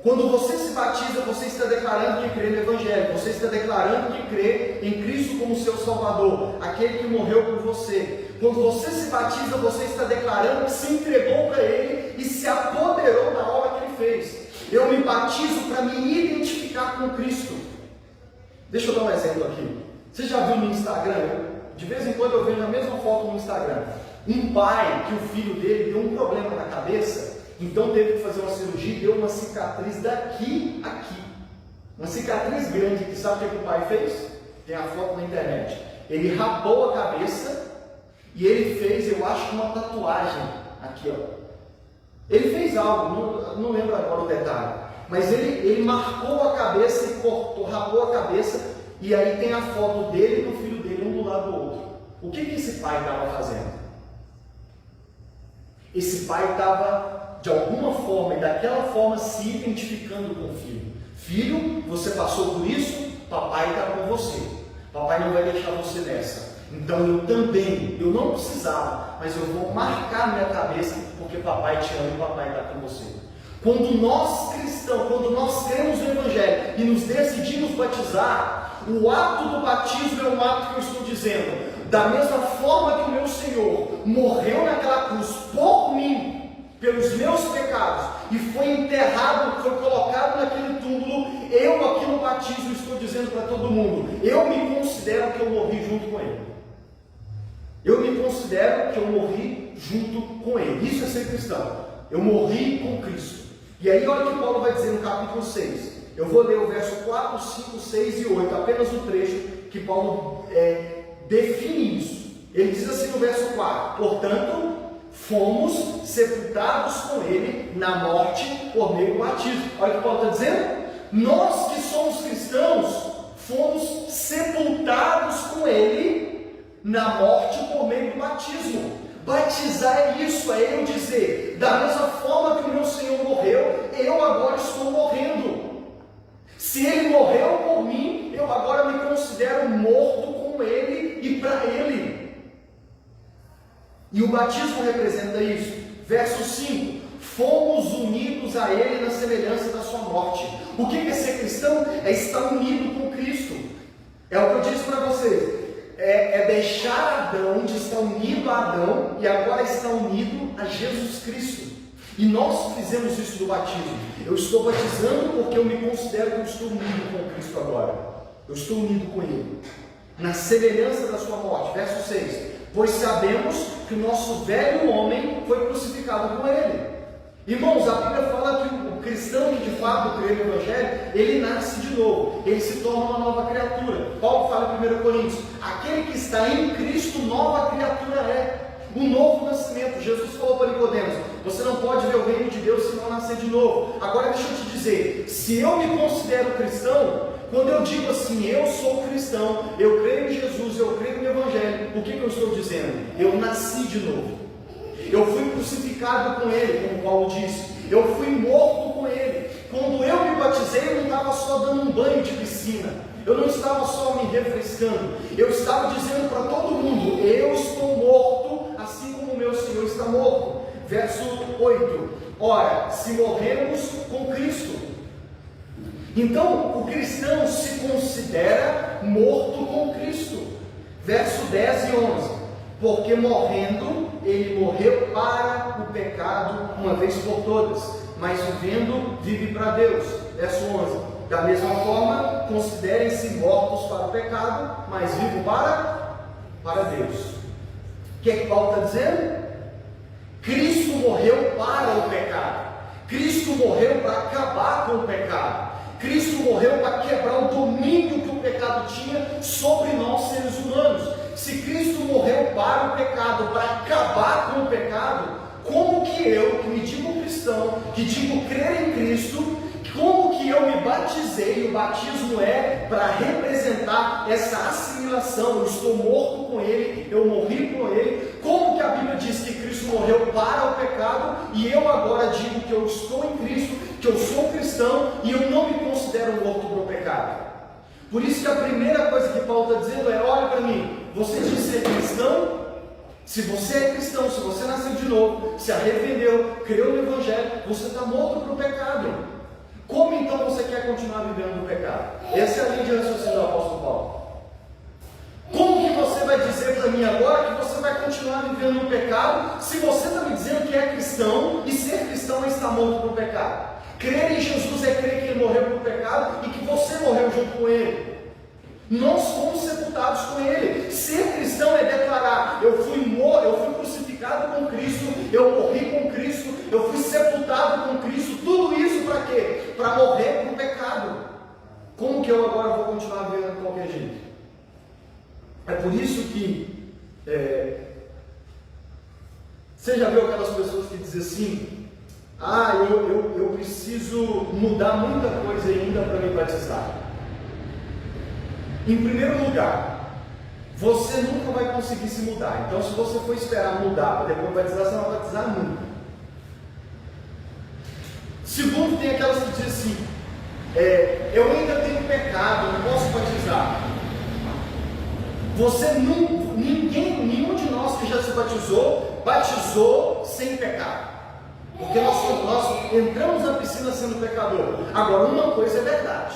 [SPEAKER 2] Quando você se batiza, você está declarando que crê no Evangelho, você está declarando que crê em Cristo como seu Salvador, aquele que morreu por você. Quando você se batiza, você está declarando que se entregou para Ele e se apoderou da obra que Ele fez. Eu me batizo para me identificar com Cristo. Deixa eu dar um exemplo aqui. Você já viu no Instagram? De vez em quando eu vejo a mesma foto no Instagram. Um pai que o filho dele deu um problema na cabeça, então teve que fazer uma cirurgia e deu uma cicatriz daqui a aqui. Uma cicatriz grande, que sabe o que o pai fez? Tem a foto na internet. Ele rapou a cabeça e ele fez, eu acho, uma tatuagem aqui, ó. Ele fez algo, não lembro agora o detalhe, mas ele marcou a cabeça e cortou, rapou a cabeça, e aí tem a foto dele e do filho dele, um do lado do outro. O que esse pai estava fazendo? Esse pai estava, de alguma forma, e daquela forma, se identificando com o filho. Filho, você passou por isso, papai está com você. Papai não vai deixar você nessa. Então eu também, eu não precisava, mas eu vou marcar minha cabeça, porque papai te ama e papai está com você. Quando nós cristãos, quando nós cremos no Evangelho e nos decidimos batizar, o ato do batismo é um ato que eu estou dizendo, da mesma forma que o meu Senhor morreu naquela cruz por mim, pelos meus pecados e foi enterrado, foi colocado naquele túmulo, eu aqui no batismo estou dizendo para todo mundo, eu me considero que eu morri junto com ele. Eu me considero que eu morri junto com ele. Isso é ser cristão. Eu morri com Cristo. E aí olha o que Paulo vai dizer no capítulo 6. Eu vou ler o verso 4, 5, 6 e 8, apenas o trecho que Paulo define isso. Ele diz assim no verso 4: portanto, fomos sepultados com ele na morte por meio do batismo. Olha o que Paulo está dizendo. Nós que somos cristãos, fomos sepultados com ele na morte por meio do batismo. Batizar é isso, é eu dizer, da mesma forma que o meu Senhor morreu, eu agora estou morrendo. Se ele morreu por mim, eu agora me considero morto com ele e para ele. E o batismo representa isso. Verso 5: fomos unidos a ele na semelhança da sua morte. O que é ser cristão? É estar unido com Cristo. É o que eu disse para vocês. É deixar Adão, de estar unido a Adão, e agora estar unido a Jesus Cristo. E nós fizemos isso no batismo. Eu estou batizando porque eu me considero que eu estou unido com Cristo agora. Eu estou unido com Ele, na semelhança da sua morte. Verso 6: pois sabemos que o nosso velho homem foi crucificado com Ele. Irmãos, a Bíblia fala que o cristão que de fato crê no Evangelho, ele nasce de novo, ele se torna uma nova criatura. Paulo fala em 1 Coríntios: aquele que está em Cristo, nova criatura é. Um novo nascimento. Jesus falou para Nicodemos: você não pode ver o reino de Deus se não nascer de novo. Agora deixa eu te dizer, se eu me considero cristão, quando eu digo assim, eu sou cristão, eu creio em Jesus, eu creio no Evangelho, o que eu estou dizendo? Eu nasci de novo. Eu fui crucificado com Ele, como Paulo disse. Eu fui morto com Ele. Quando eu me batizei, eu não estava só dando um banho de piscina. Eu não estava só me refrescando. Eu estava dizendo para todo mundo: eu estou morto, assim como o meu Senhor está morto. Verso 8: ora, se morremos com Cristo. Então, o cristão se considera morto com Cristo. Verso 10 e 11: porque morrendo, ele morreu para o pecado uma vez por todas, mas vivendo, vive para Deus. Verso 11: da mesma forma, considerem-se mortos para o pecado, mas vivos para Deus. O que Paulo está dizendo? Cristo morreu para o pecado. Cristo morreu para acabar com o pecado. Cristo morreu para quebrar o domínio que o pecado tinha sobre nós, seres humanos. Se Cristo morreu para o pecado, para acabar com o pecado, como que eu, que me digo cristão, que digo crer em Cristo, como que eu me batizei? O batismo é para representar essa assimilação. Eu estou morto com Ele, eu morri com Ele. Como que a Bíblia diz que Cristo morreu para o pecado e eu agora digo que eu estou em Cristo, que eu sou cristão e eu não me considero morto para o pecado? Por isso que a primeira coisa que Paulo está dizendo é: olha para mim, você diz ser cristão? Se você é cristão, se você nasceu de novo, se arrependeu, creu no Evangelho, você está morto para o pecado. Como então você quer continuar vivendo no pecado? Essa é a linha de raciocínio do apóstolo Paulo. Como que você vai dizer para mim agora que você vai continuar vivendo no pecado, se você está me dizendo que é cristão, e ser cristão é estar morto para o pecado? Crer em Jesus é crer que Ele morreu para o pecado e que você morreu junto com Ele. Nós fomos sepultados com Ele. Ser cristão é declarar: eu fui crucificado com Cristo, eu morri com Cristo, eu fui sepultado com Cristo. Tudo isso para quê? Para morrer para o pecado. Como que eu agora vou continuar vivendo de qualquer jeito? É por isso que você já viu aquelas pessoas que dizem assim: eu preciso mudar muita coisa ainda para me batizar. Em primeiro lugar, você nunca vai conseguir se mudar. Então, se você for esperar mudar para depois batizar, você não vai batizar nunca. Segundo, tem aquelas que dizem assim: eu ainda tenho pecado, não posso batizar. Nenhum de nós que já se batizou sem pecado. Porque nós entramos na piscina sendo pecador. Agora, uma coisa é verdade.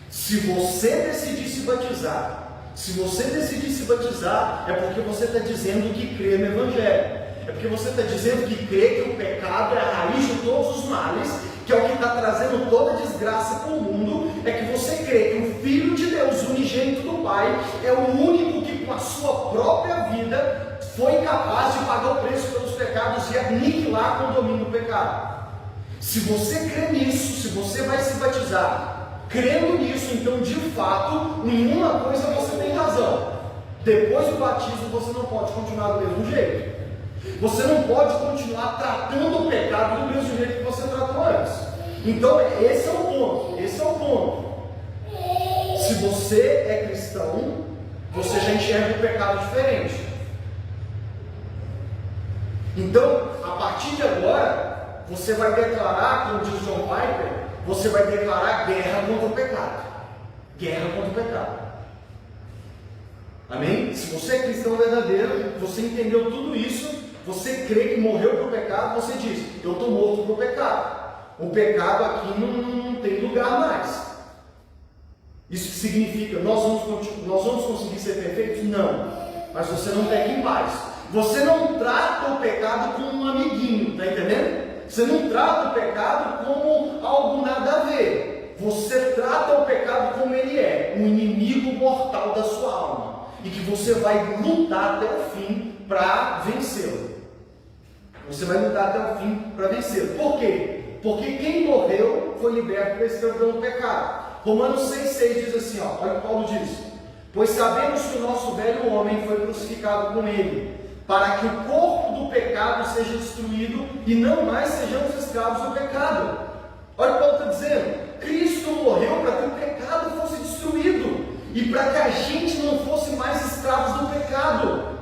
[SPEAKER 2] Se você decidir se batizar, Se você decidir se batizar, é porque você está dizendo que crê no Evangelho. É porque você está dizendo que crê que o pecado é a raiz de todos os males, que é o que está trazendo toda a desgraça para o mundo. É que você crê que o Filho de Deus, unigênito do Pai, é o único que com a sua própria vida foi capaz de pagar o preço pelos pecados e aniquilar com o domínio do pecado. Se você crê nisso, se você vai se batizar crendo nisso, então de fato, em uma coisa você tem razão: depois do batismo você não pode continuar do mesmo jeito. Você não pode continuar tratando o pecado do mesmo jeito que você tratou antes. Então esse é o ponto, esse é o ponto. Se você é cristão, você já enxerga o pecado diferente. Então, a partir de agora, você vai declarar, como diz John Piper, você vai declarar guerra contra o pecado. Guerra contra o pecado. Amém? Se você é cristão verdadeiro, você entendeu tudo isso, você crê que morreu para o pecado, você diz: eu estou morto para o pecado. O pecado aqui não tem lugar mais. Isso significa, nós vamos conseguir ser perfeitos? Não. Mas você não peca em paz. Você não trata o pecado como um amiguinho, está entendendo? Você não trata o pecado como algo nada a ver. Você trata o pecado como ele é, um inimigo mortal da sua alma. E que você vai lutar até o fim para vencê-lo. Você vai lutar até o fim para vencê-lo. Por quê? Porque quem morreu foi liberto da escravidão do pecado. Romanos 6,6 diz assim, ó, olha o que Paulo diz: pois sabemos que o nosso velho homem foi crucificado com ele, para que o corpo do pecado seja destruído e não mais sejamos escravos do pecado. Olha o que Paulo está dizendo: Cristo morreu para que o pecado fosse destruído e para que a gente não fosse mais escravos do pecado.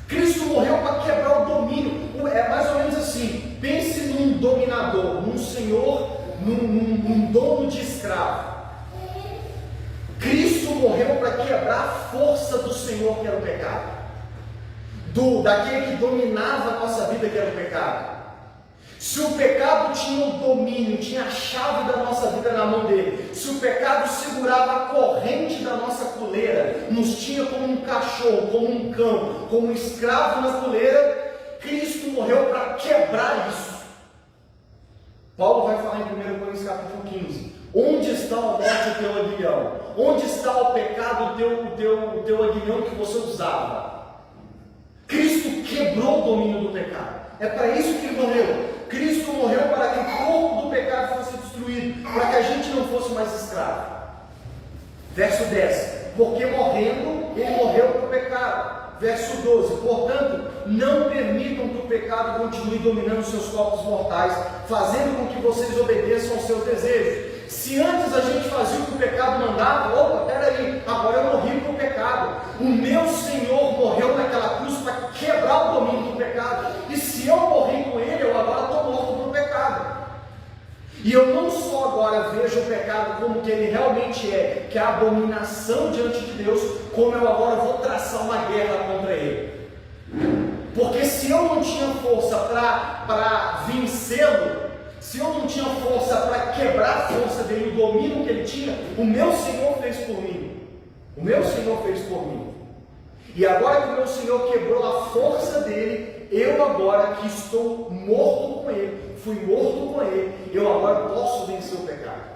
[SPEAKER 2] Cristo morreu para quebrar o domínio. É mais ou menos assim: pense num dominador, num senhor, num dono de escravo. Cristo morreu para quebrar a força do Senhor, que era o pecado, daquele que dominava a nossa vida, que era o pecado. Se o pecado tinha o domínio, tinha a chave da nossa vida na mão dele, se o pecado segurava a corrente da nossa coleira, nos tinha como um cachorro, como um cão, como um escravo na coleira, Cristo morreu para quebrar isso. Paulo vai falar em 1 Coríntios capítulo 15: onde está a morte o teu aguilhão? Onde está o pecado o teu aguilhão que você usava? Cristo quebrou o domínio do pecado. É para isso que ele morreu. Cristo morreu para que o corpo do pecado fosse destruído, para que a gente não fosse mais escravo. Verso 10: porque morrendo, ele morreu para o pecado. Verso 12: portanto, não permitam que o pecado continue dominando seus corpos mortais, fazendo com que vocês obedeçam aos seus desejos. Se antes a gente fazia o que o pecado mandava, opa, peraí, agora eu morri para o pecado. O meu Senhor morreu naquela cruz para quebrar o domínio do pecado. E se eu morri com ele, eu agora estou morto para o pecado. E eu não só agora vejo o pecado como que ele realmente é, que é a abominação diante de Deus, como eu agora vou traçar uma guerra contra ele. Porque se eu não tinha força para vencê-lo, se eu não tinha força para quebrar a força dele, o domínio que ele tinha, o meu Senhor fez por mim. O meu Senhor fez por mim. E agora que o meu Senhor quebrou a força dele, eu agora que estou morto com ele, fui morto com ele, eu agora posso vencer o pecado.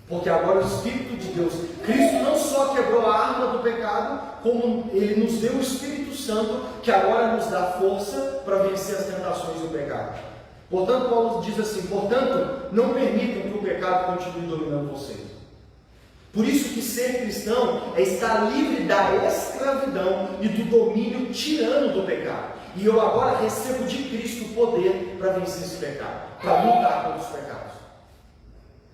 [SPEAKER 2] Porque agora o Espírito de Deus, Cristo não só quebrou a arma do pecado, como ele nos deu o Espírito Santo, que agora nos dá força para vencer as tentações do pecado. Portanto, Paulo diz assim: portanto, não permitam que o pecado continue dominando vocês. Por isso que ser cristão é estar livre da escravidão e do domínio tirano do pecado. E eu agora recebo de Cristo o poder para vencer esse pecado, para lutar contra os pecados.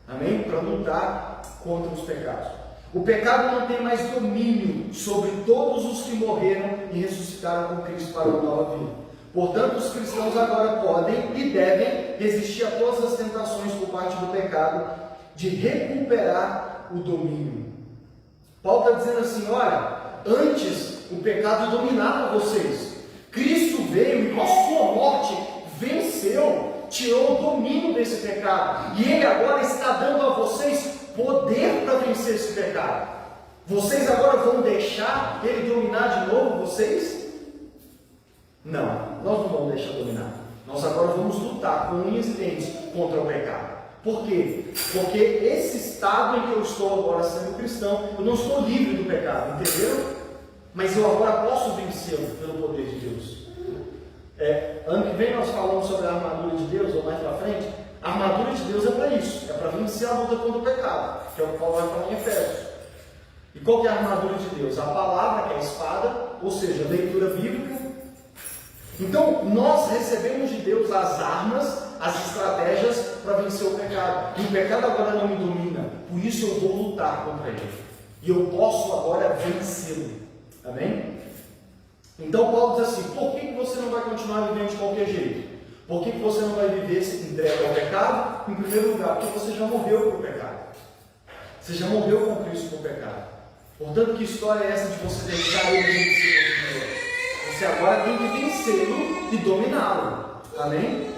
[SPEAKER 2] Amém? Para lutar contra os pecados. O pecado não tem mais domínio sobre todos os que morreram e ressuscitaram com Cristo para uma nova vida. Portanto, os cristãos agora podem e devem resistir a todas as tentações por parte do pecado, de recuperar o domínio. Paulo está dizendo assim: olha, antes o pecado dominava vocês. Cristo veio e com a sua morte venceu, tirou o domínio desse pecado. E ele agora está dando a vocês poder para vencer esse pecado. Vocês agora vão deixar ele dominar de novo vocês? Não, nós não vamos deixar dominar. Nós agora vamos lutar com unhas e dentes contra o pecado. Por quê? Porque esse estado em que eu estou agora sendo cristão, eu não estou livre do pecado, entendeu? Mas eu agora posso vencê-lo pelo poder de Deus. Ano que vem nós falamos sobre a armadura de Deus, ou mais para frente. A armadura de Deus é para isso, é para vencer a luta contra o pecado, que é o que Paulo vai falar em Efésios. E qual que é a armadura de Deus? A palavra, que é a espada, ou seja, a leitura bíblica. Então, nós recebemos de Deus as armas, as estratégias para vencer o pecado. E o pecado agora não me domina, por isso eu vou lutar contra ele. E eu posso agora vencê-lo. Amém? Então, Paulo diz assim: por que você não vai continuar vivendo de qualquer jeito? Por que você não vai viver se entrega ao pecado? Em primeiro lugar, porque você já morreu para o pecado. Você já morreu com Cristo para o pecado. Portanto, que história é essa de você deixar ele vencer o Senhor? Você agora tem que vencê-lo e dominá-lo. Amém?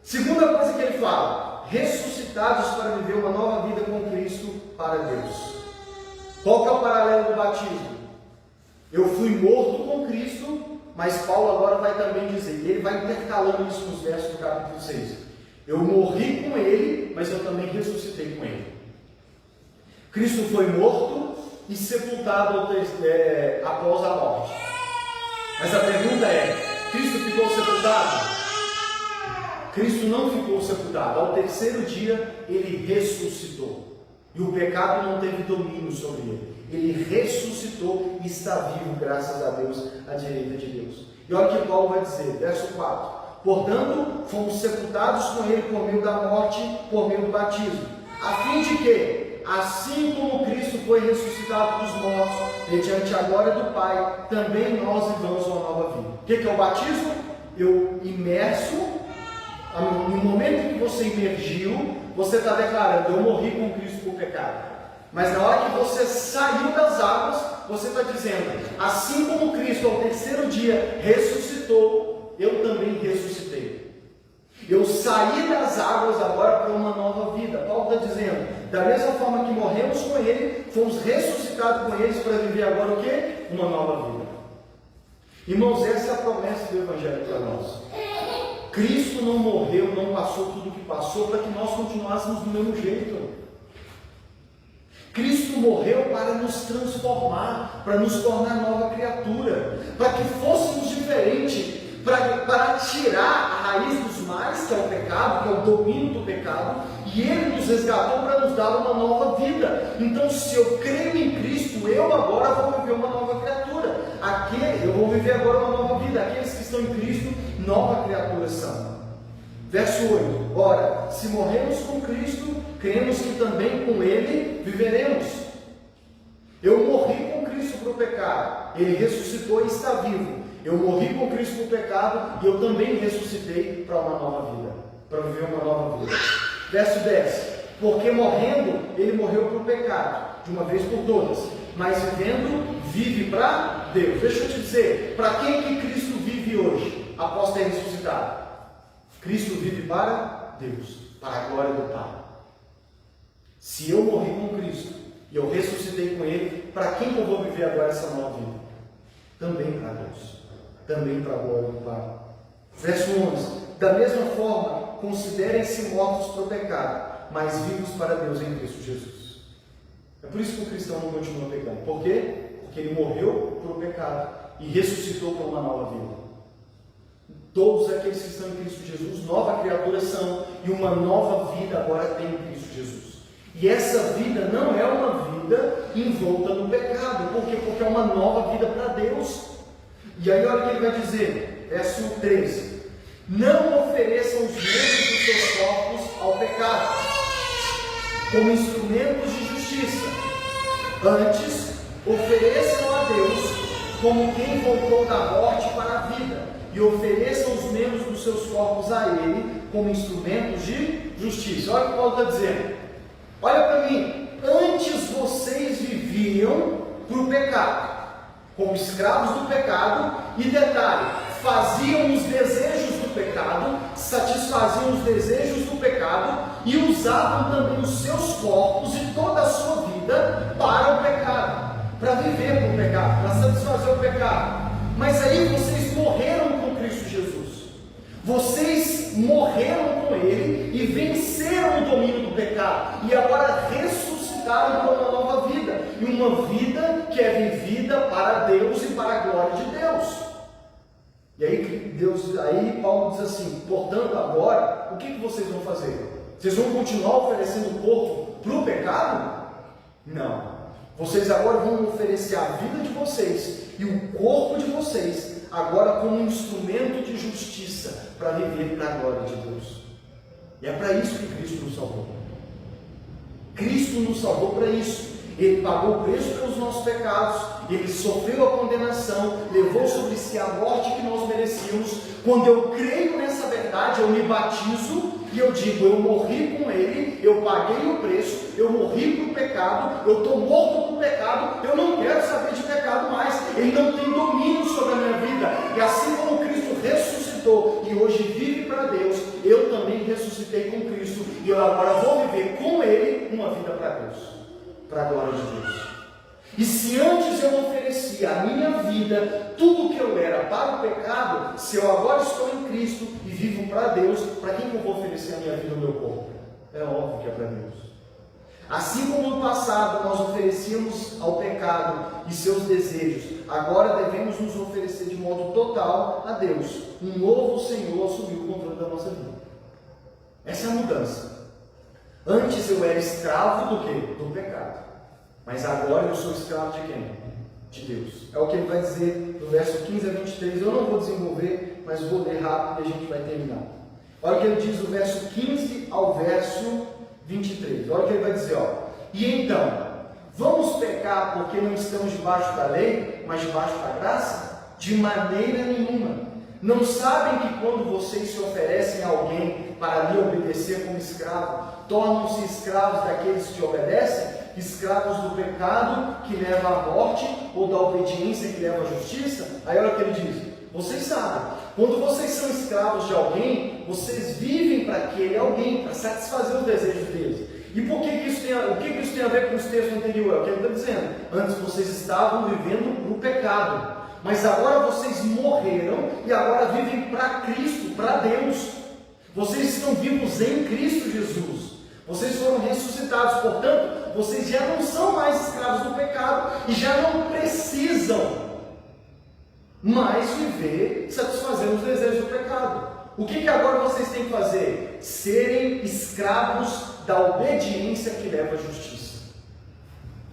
[SPEAKER 2] Segunda coisa que ele fala: ressuscitados para viver uma nova vida com Cristo para Deus. Qual que é o paralelo do batismo? Eu fui morto com Cristo, mas Paulo agora vai também dizer, e ele vai intercalando isso nos versos do capítulo 6. Eu morri com ele, mas eu também ressuscitei com ele. Cristo foi morto e sepultado após a morte. Mas a pergunta é: Cristo ficou sepultado? Cristo não ficou sepultado. Ao terceiro dia, ele ressuscitou. E o pecado não teve domínio sobre ele. Ele ressuscitou e está vivo, graças a Deus, à direita de Deus. E olha o que Paulo vai dizer, verso 4. Portanto, fomos sepultados com ele por meio da morte, por meio do batismo, a fim de que, assim como Cristo foi ressuscitado dos mortos, mediante a glória do Pai, também nós vivamos uma nova vida. O que é o batismo? Eu imerso, no momento em que você imergiu, você está declarando: eu morri com Cristo por pecado. Mas na hora que você saiu das águas, você está dizendo: assim como Cristo ao terceiro dia ressuscitou, eu também ressuscitei. Eu saí das águas agora para uma nova vida. Paulo está dizendo: da mesma forma que morremos com ele, fomos ressuscitados com eles para viver agora o quê? Uma nova vida. Irmãos, essa é a promessa do Evangelho para nós. Cristo não morreu, não passou tudo o que passou para que nós continuássemos do mesmo jeito. Cristo morreu para nos transformar, para nos tornar nova criatura, para que fôssemos diferentes, para tirar a raiz dos males, que é o pecado, que é o domínio do pecado, e Ele nos resgatou para nos dar uma nova vida. Então, se eu creio em Cristo, eu agora vou viver uma nova criatura. Eu vou viver agora uma nova vida. Aqueles que estão em Cristo, nova criatura são. Verso 8. Ora, se morremos com Cristo, cremos que também com Ele viveremos. Eu morri com Cristo para o pecado, Ele ressuscitou e está vivo. Eu morri com Cristo para o pecado e eu também ressuscitei para uma nova vida, para viver uma nova vida. Verso 10. Porque morrendo, Ele morreu para o pecado, de uma vez por todas, mas vivendo, vive para Deus. Deixa eu te dizer, para quem que Cristo vive hoje, após ter ressuscitado? Cristo vive para Deus, para a glória do Pai. Se eu morri com Cristo e eu ressuscitei com Ele, para quem eu vou viver agora essa nova vida? Também para Deus, também para a glória do Pai. Verso 11. Da mesma forma, considerem-se mortos para o pecado, mas vivos para Deus em Cristo Jesus. É por isso que o cristão não continua pecando. Por quê? Porque ele morreu para o pecado e ressuscitou para uma nova vida. Todos aqueles que estão em Cristo Jesus, nova criatura são, e uma nova vida agora tem em Cristo Jesus. E essa vida não é uma vida envolta no pecado. Por quê? Porque é uma nova vida para Deus. E aí olha o que ele vai dizer, verso 13. Não ofereçam os membros dos seus corpos ao pecado, como instrumentos de justiça. Antes, ofereçam a Deus como quem voltou da morte para a vida, e ofereçam os membros dos seus corpos a Ele como instrumentos de justiça. Olha o que Paulo está dizendo. Olha para mim. Antes vocês viviam para o pecado, como escravos do pecado, e detalhe, faziam os desejos do do pecado, satisfaziam os desejos do pecado e usavam também os seus corpos e toda a sua vida para o pecado, para viver com o pecado, para satisfazer o pecado. Mas aí vocês morreram com Cristo Jesus. Vocês morreram com Ele e venceram o domínio do pecado. E agora ressuscitaram para uma nova vida. E uma vida que é vivida para Deus e para a glória de Deus. E aí Paulo diz assim: portanto, agora, o que vocês vão fazer? Vocês vão continuar oferecendo o corpo para o pecado? Não. Vocês agora vão oferecer a vida de vocês e o corpo de vocês agora como um instrumento de justiça para viver para a glória de Deus. E é para isso que Cristo nos salvou. Cristo nos salvou para isso. Ele pagou o preço pelos nossos pecados, Ele sofreu a condenação, levou sobre si a morte que nós merecíamos. Quando eu creio nessa verdade, eu me batizo e eu digo: eu morri com Ele, eu paguei o preço, eu morri para o pecado, eu estou morto para o pecado, eu não quero saber de pecado mais, Ele não tem domínio sobre a minha vida. E assim como Cristo ressuscitou e hoje vive para Deus, eu também ressuscitei com Cristo e eu agora vou viver com Ele uma vida para Deus, para a glória de Deus. E se antes eu oferecia a minha vida, tudo que eu era para o pecado, se eu agora estou em Cristo e vivo para Deus, para quem que eu vou oferecer a minha vida, o meu corpo? É óbvio que é para Deus. Assim como no passado nós oferecíamos ao pecado e seus desejos, agora devemos nos oferecer de modo total a Deus. Um novo Senhor assumiu o controle da nossa vida. Essa é a mudança. Antes eu era escravo do quê? Do pecado. Mas agora eu sou escravo de quem? De Deus. É o que ele vai dizer no verso 15 a 23. Eu não vou desenvolver, mas vou ler rápido e a gente vai terminar. Olha o que ele diz do verso 15 ao verso 23. Olha o que ele vai dizer, ó. E então, vamos pecar porque não estamos debaixo da lei, mas debaixo da graça? De maneira nenhuma. Não sabem que quando vocês se oferecem a alguém para lhe obedecer como escravo, tornam-se escravos daqueles que obedecem? Escravos do pecado que leva à morte, ou da obediência que leva à justiça? Aí olha o que ele diz: vocês sabem, quando vocês são escravos de alguém, vocês vivem para aquele alguém, para satisfazer os desejos deles. E por que isso tem o que isso tem a ver com os textos anteriores? É o que ele está dizendo. Antes vocês estavam vivendo no pecado, mas agora vocês morreram e agora vivem para Cristo, para Deus. Vocês estão vivos em Cristo Jesus. Vocês foram ressuscitados, portanto, vocês já não são mais escravos do pecado e já não precisam mais viver satisfazendo os desejos do pecado. O que agora vocês têm que fazer? Serem escravos da obediência que leva à justiça.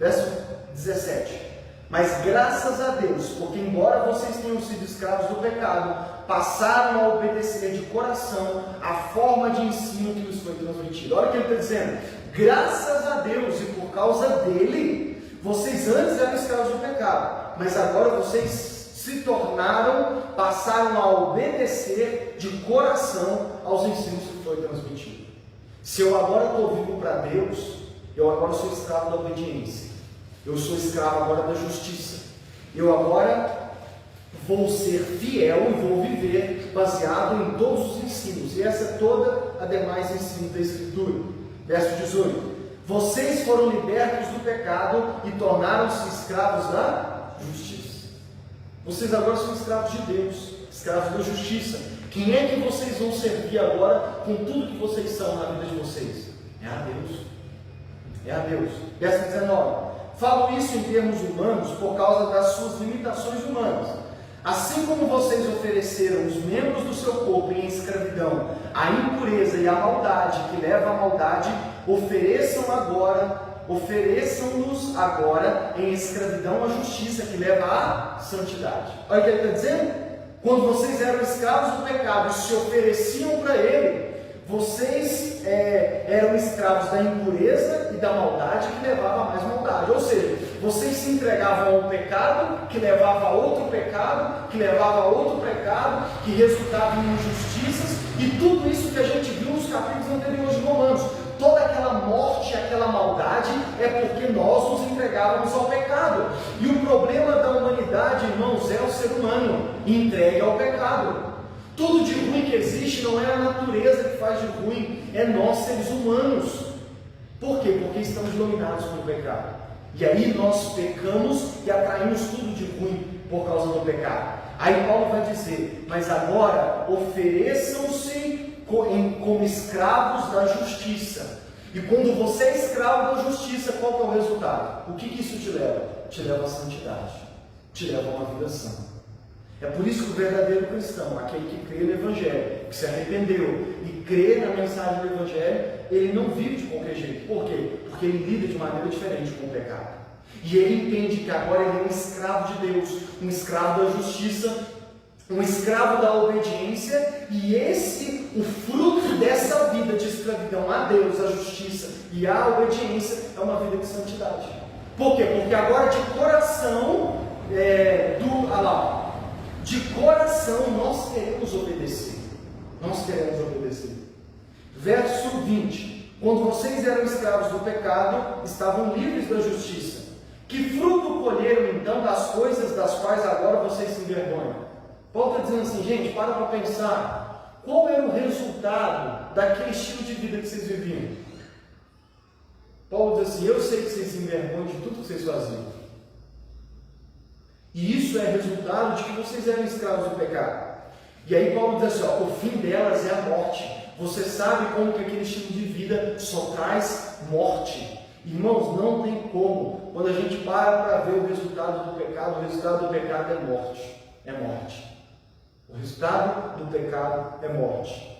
[SPEAKER 2] Verso 17. Mas graças a Deus, porque embora vocês tenham sido escravos do pecado, passaram a obedecer de coração a forma de ensino que lhes foi transmitida. Olha o que ele está dizendo: graças a Deus e por causa dele, vocês antes eram escravos do pecado, mas agora vocês se tornaram, passaram a obedecer de coração aos ensinos que foi transmitido. Se eu agora estou vivo para Deus, eu agora sou escravo da obediência. Eu sou escravo agora da justiça. Eu agora vou ser fiel e vou viver baseado em todos os ensinos. E essa é toda a demais ensino da Escritura. Verso 18. Vocês foram libertos do pecado e tornaram-se escravos da justiça. Vocês agora são escravos de Deus, escravos da justiça. Quem é que vocês vão servir agora com tudo que vocês são na vida de vocês? É a Deus. É a Deus. Verso 19. Falo isso em termos humanos por causa das suas limitações humanas. Assim como vocês ofereceram os membros do seu corpo em escravidão à impureza e à maldade que leva à maldade, ofereçam-nos agora em escravidão à justiça que leva à santidade. Olha o que ele está dizendo. Quando vocês eram escravos do pecado e se ofereciam para ele, vocês eram escravos da impureza e da maldade que levava a mais maldade. Ou seja, vocês se entregavam a um pecado que levava a outro pecado, que levava a outro pecado, que resultava em injustiças, e tudo isso que a gente viu nos capítulos anteriores de Romanos. Toda aquela morte, aquela maldade é porque nós nos entregávamos ao pecado. E o problema da humanidade, irmãos, é o ser humano entregue ao pecado. Tudo de ruim que existe não é a natureza que faz de ruim, é nós seres humanos. Por quê? Porque estamos dominados pelo pecado. E aí nós pecamos e atraímos tudo de ruim por causa do pecado. Aí Paulo vai dizer, mas agora ofereçam-se como escravos da justiça. E quando você é escravo da justiça, qual que é o resultado? O que isso te leva? Te leva à santidade, te leva a uma vida santa. É por isso que o verdadeiro cristão, aquele que crê no Evangelho, que se arrependeu e crê na mensagem do Evangelho, ele não vive de qualquer jeito. Por quê? Porque ele lida de maneira diferente com o pecado. E ele entende que agora ele é um escravo de Deus, um escravo da justiça, um escravo da obediência, e o fruto dessa vida de escravidão a Deus, a justiça e a obediência, é uma vida de santidade. Por quê? Porque agora de coração, de coração nós queremos obedecer. Nós queremos obedecer. Verso 20. Quando vocês eram escravos do pecado, estavam livres da justiça. Que fruto colheram então das coisas das quais agora vocês se envergonham? Paulo está dizendo assim, gente, para pensar. Qual era o resultado daquele estilo de vida que vocês viviam? Paulo diz assim, eu sei que vocês se envergonham de tudo que vocês faziam. E isso é resultado de que vocês eram escravos do pecado. E aí Paulo diz assim, o fim delas é a morte. Você sabe como que aquele estilo de vida só traz morte. Irmãos, não tem como. Quando a gente para ver o resultado do pecado é morte. É morte. O resultado do pecado é morte.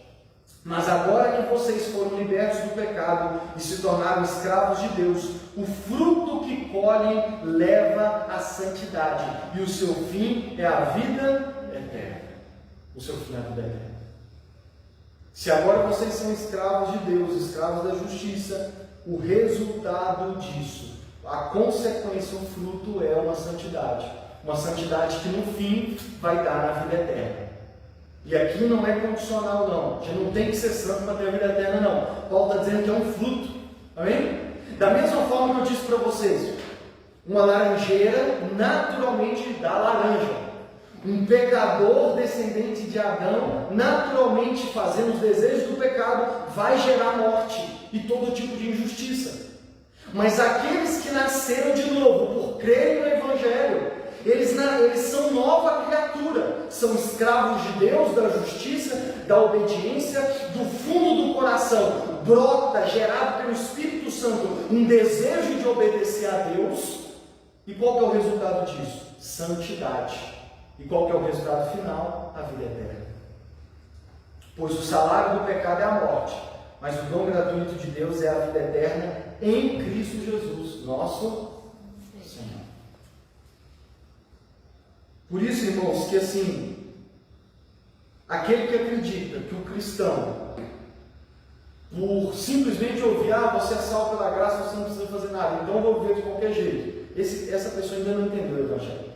[SPEAKER 2] Mas agora que vocês foram libertos do pecado e se tornaram escravos de Deus, o fruto que colhem leva à santidade. E o seu fim é a vida eterna. O seu fim é a vida eterna. Se agora vocês são escravos de Deus, escravos da justiça, o resultado disso, a consequência, o fruto é uma santidade. Uma santidade que no fim vai dar na vida eterna. E aqui não é condicional não. Já não tem que ser santo para ter a vida eterna não. Paulo está dizendo que é um fruto. Amém? Da mesma forma que eu disse para vocês, uma laranjeira naturalmente dá laranja. Um pecador descendente de Adão, naturalmente fazendo os desejos do pecado, vai gerar morte e todo tipo de injustiça. Mas aqueles que nasceram de novo por crerem no Evangelho, eles são nova criatura, são escravos de Deus, da justiça, da obediência, do fundo do coração brota, gerado pelo Espírito Santo, um desejo de obedecer a Deus. E qual que é o resultado disso? Santidade. E qual que é o resultado final? A vida eterna. Pois o salário do pecado é a morte, mas o dom gratuito de Deus é a vida eterna em Cristo Jesus, nosso Senhor. Por isso, irmãos, que assim, aquele que acredita que o cristão, por simplesmente ouvir, você é salvo pela graça, você não precisa fazer nada, então eu vou viver de qualquer jeito, essa pessoa ainda não entendeu o Evangelho.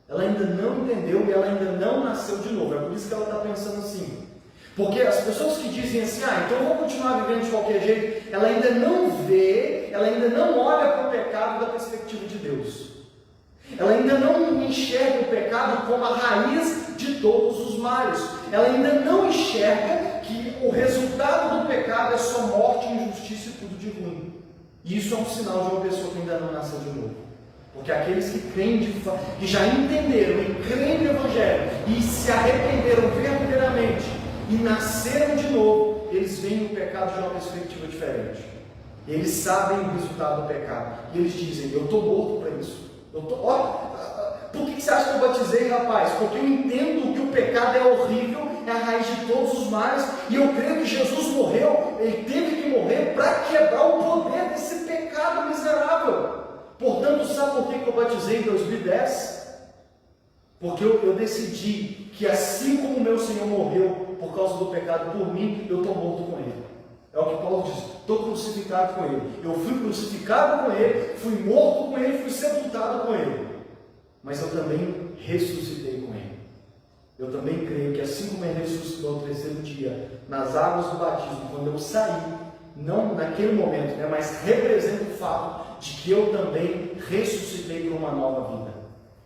[SPEAKER 2] Ela ainda não entendeu e ela ainda não nasceu de novo. É por isso que ela está pensando assim. Porque as pessoas que dizem assim, então eu vou continuar vivendo de qualquer jeito, ela ainda não vê, ela ainda não olha para o pecado da perspectiva de Deus. Ela ainda não enxerga o pecado como a raiz de todos os males. Ela ainda não enxerga que o resultado do pecado é só morte, injustiça e tudo de ruim. E isso é um sinal de uma pessoa que ainda não nasceu de novo. Porque aqueles que creem que já entenderam e creem no Evangelho e se arrependeram verdadeiramente e nasceram de novo, eles veem o pecado de uma perspectiva diferente. Eles sabem o resultado do pecado. E eles dizem, eu estou morto para isso. Por que você acha que eu batizei, rapaz? Porque eu entendo que o pecado é horrível, é a raiz de todos os males, e eu creio que Jesus morreu, ele teve que morrer para quebrar o poder desse pecado miserável. Portanto, sabe por que eu batizei em 2010? Porque eu decidi que assim como o meu Senhor morreu por causa do pecado por mim, eu estou morto com Ele. É o que Paulo diz, estou crucificado com Ele. Eu fui crucificado com Ele, fui morto com Ele, fui sepultado com Ele. Mas eu também ressuscitei com Ele. Eu também creio que assim como Ele ressuscitou no terceiro dia, nas águas do batismo, quando eu saí, não naquele momento, mas representa o fato de que eu também ressuscitei para uma nova vida.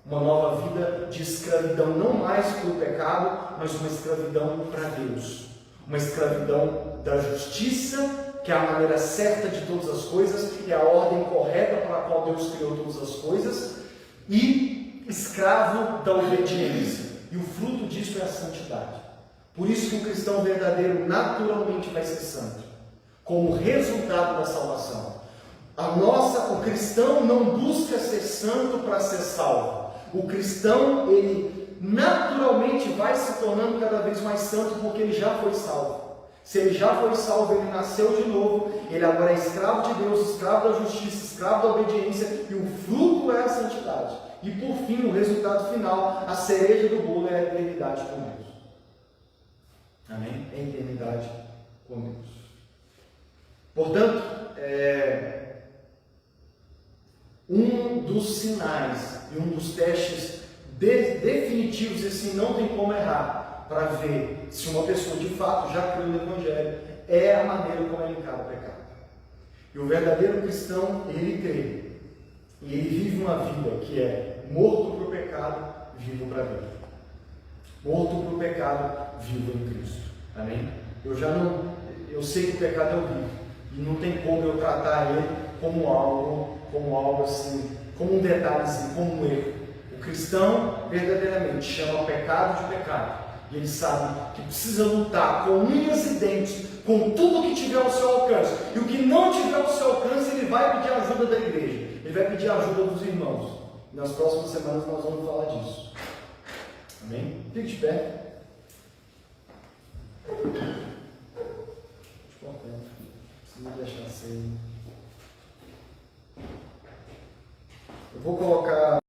[SPEAKER 2] Uma nova vida de escravidão, não mais para o pecado, mas uma escravidão para Deus. Uma escravidão da justiça, que é a maneira certa de todas as coisas, é a ordem correta para a qual Deus criou todas as coisas, e escravo da obediência. E o fruto disso é a santidade. Por isso que o cristão verdadeiro naturalmente vai ser santo, como resultado da salvação. O cristão não busca ser santo para ser salvo. O cristão, ele naturalmente vai se tornando cada vez mais santo porque ele já foi salvo. Se ele já foi salvo, ele nasceu de novo, ele agora é escravo de Deus, escravo da justiça, escravo da obediência, e o fruto é a santidade. E por fim, o resultado final, a cereja do bolo é a eternidade com Deus. Amém? É a eternidade com Deus. Portanto, um dos sinais e um dos testes definitivos, assim, não tem como errar, para ver se uma pessoa de fato já creu no Evangelho, é a maneira como ela encara o pecado. E o verdadeiro cristão, ele crê. E ele vive uma vida que é morto para o pecado, vivo para Deus. Morto para o pecado, vivo em Cristo. Amém? Eu sei que o pecado é horrível. E não tem como eu tratar ele como algo assim, como um detalhezinho, como um erro. O cristão verdadeiramente chama pecado de pecado. E ele sabe que precisa lutar com unhas e dentes, com tudo que tiver ao seu alcance. E o que não tiver ao seu alcance, ele vai pedir ajuda da igreja. Ele vai pedir ajuda dos irmãos. Nas próximas semanas nós vamos falar disso. Amém? Fique de pé. Preciso deixar assim. Eu vou colocar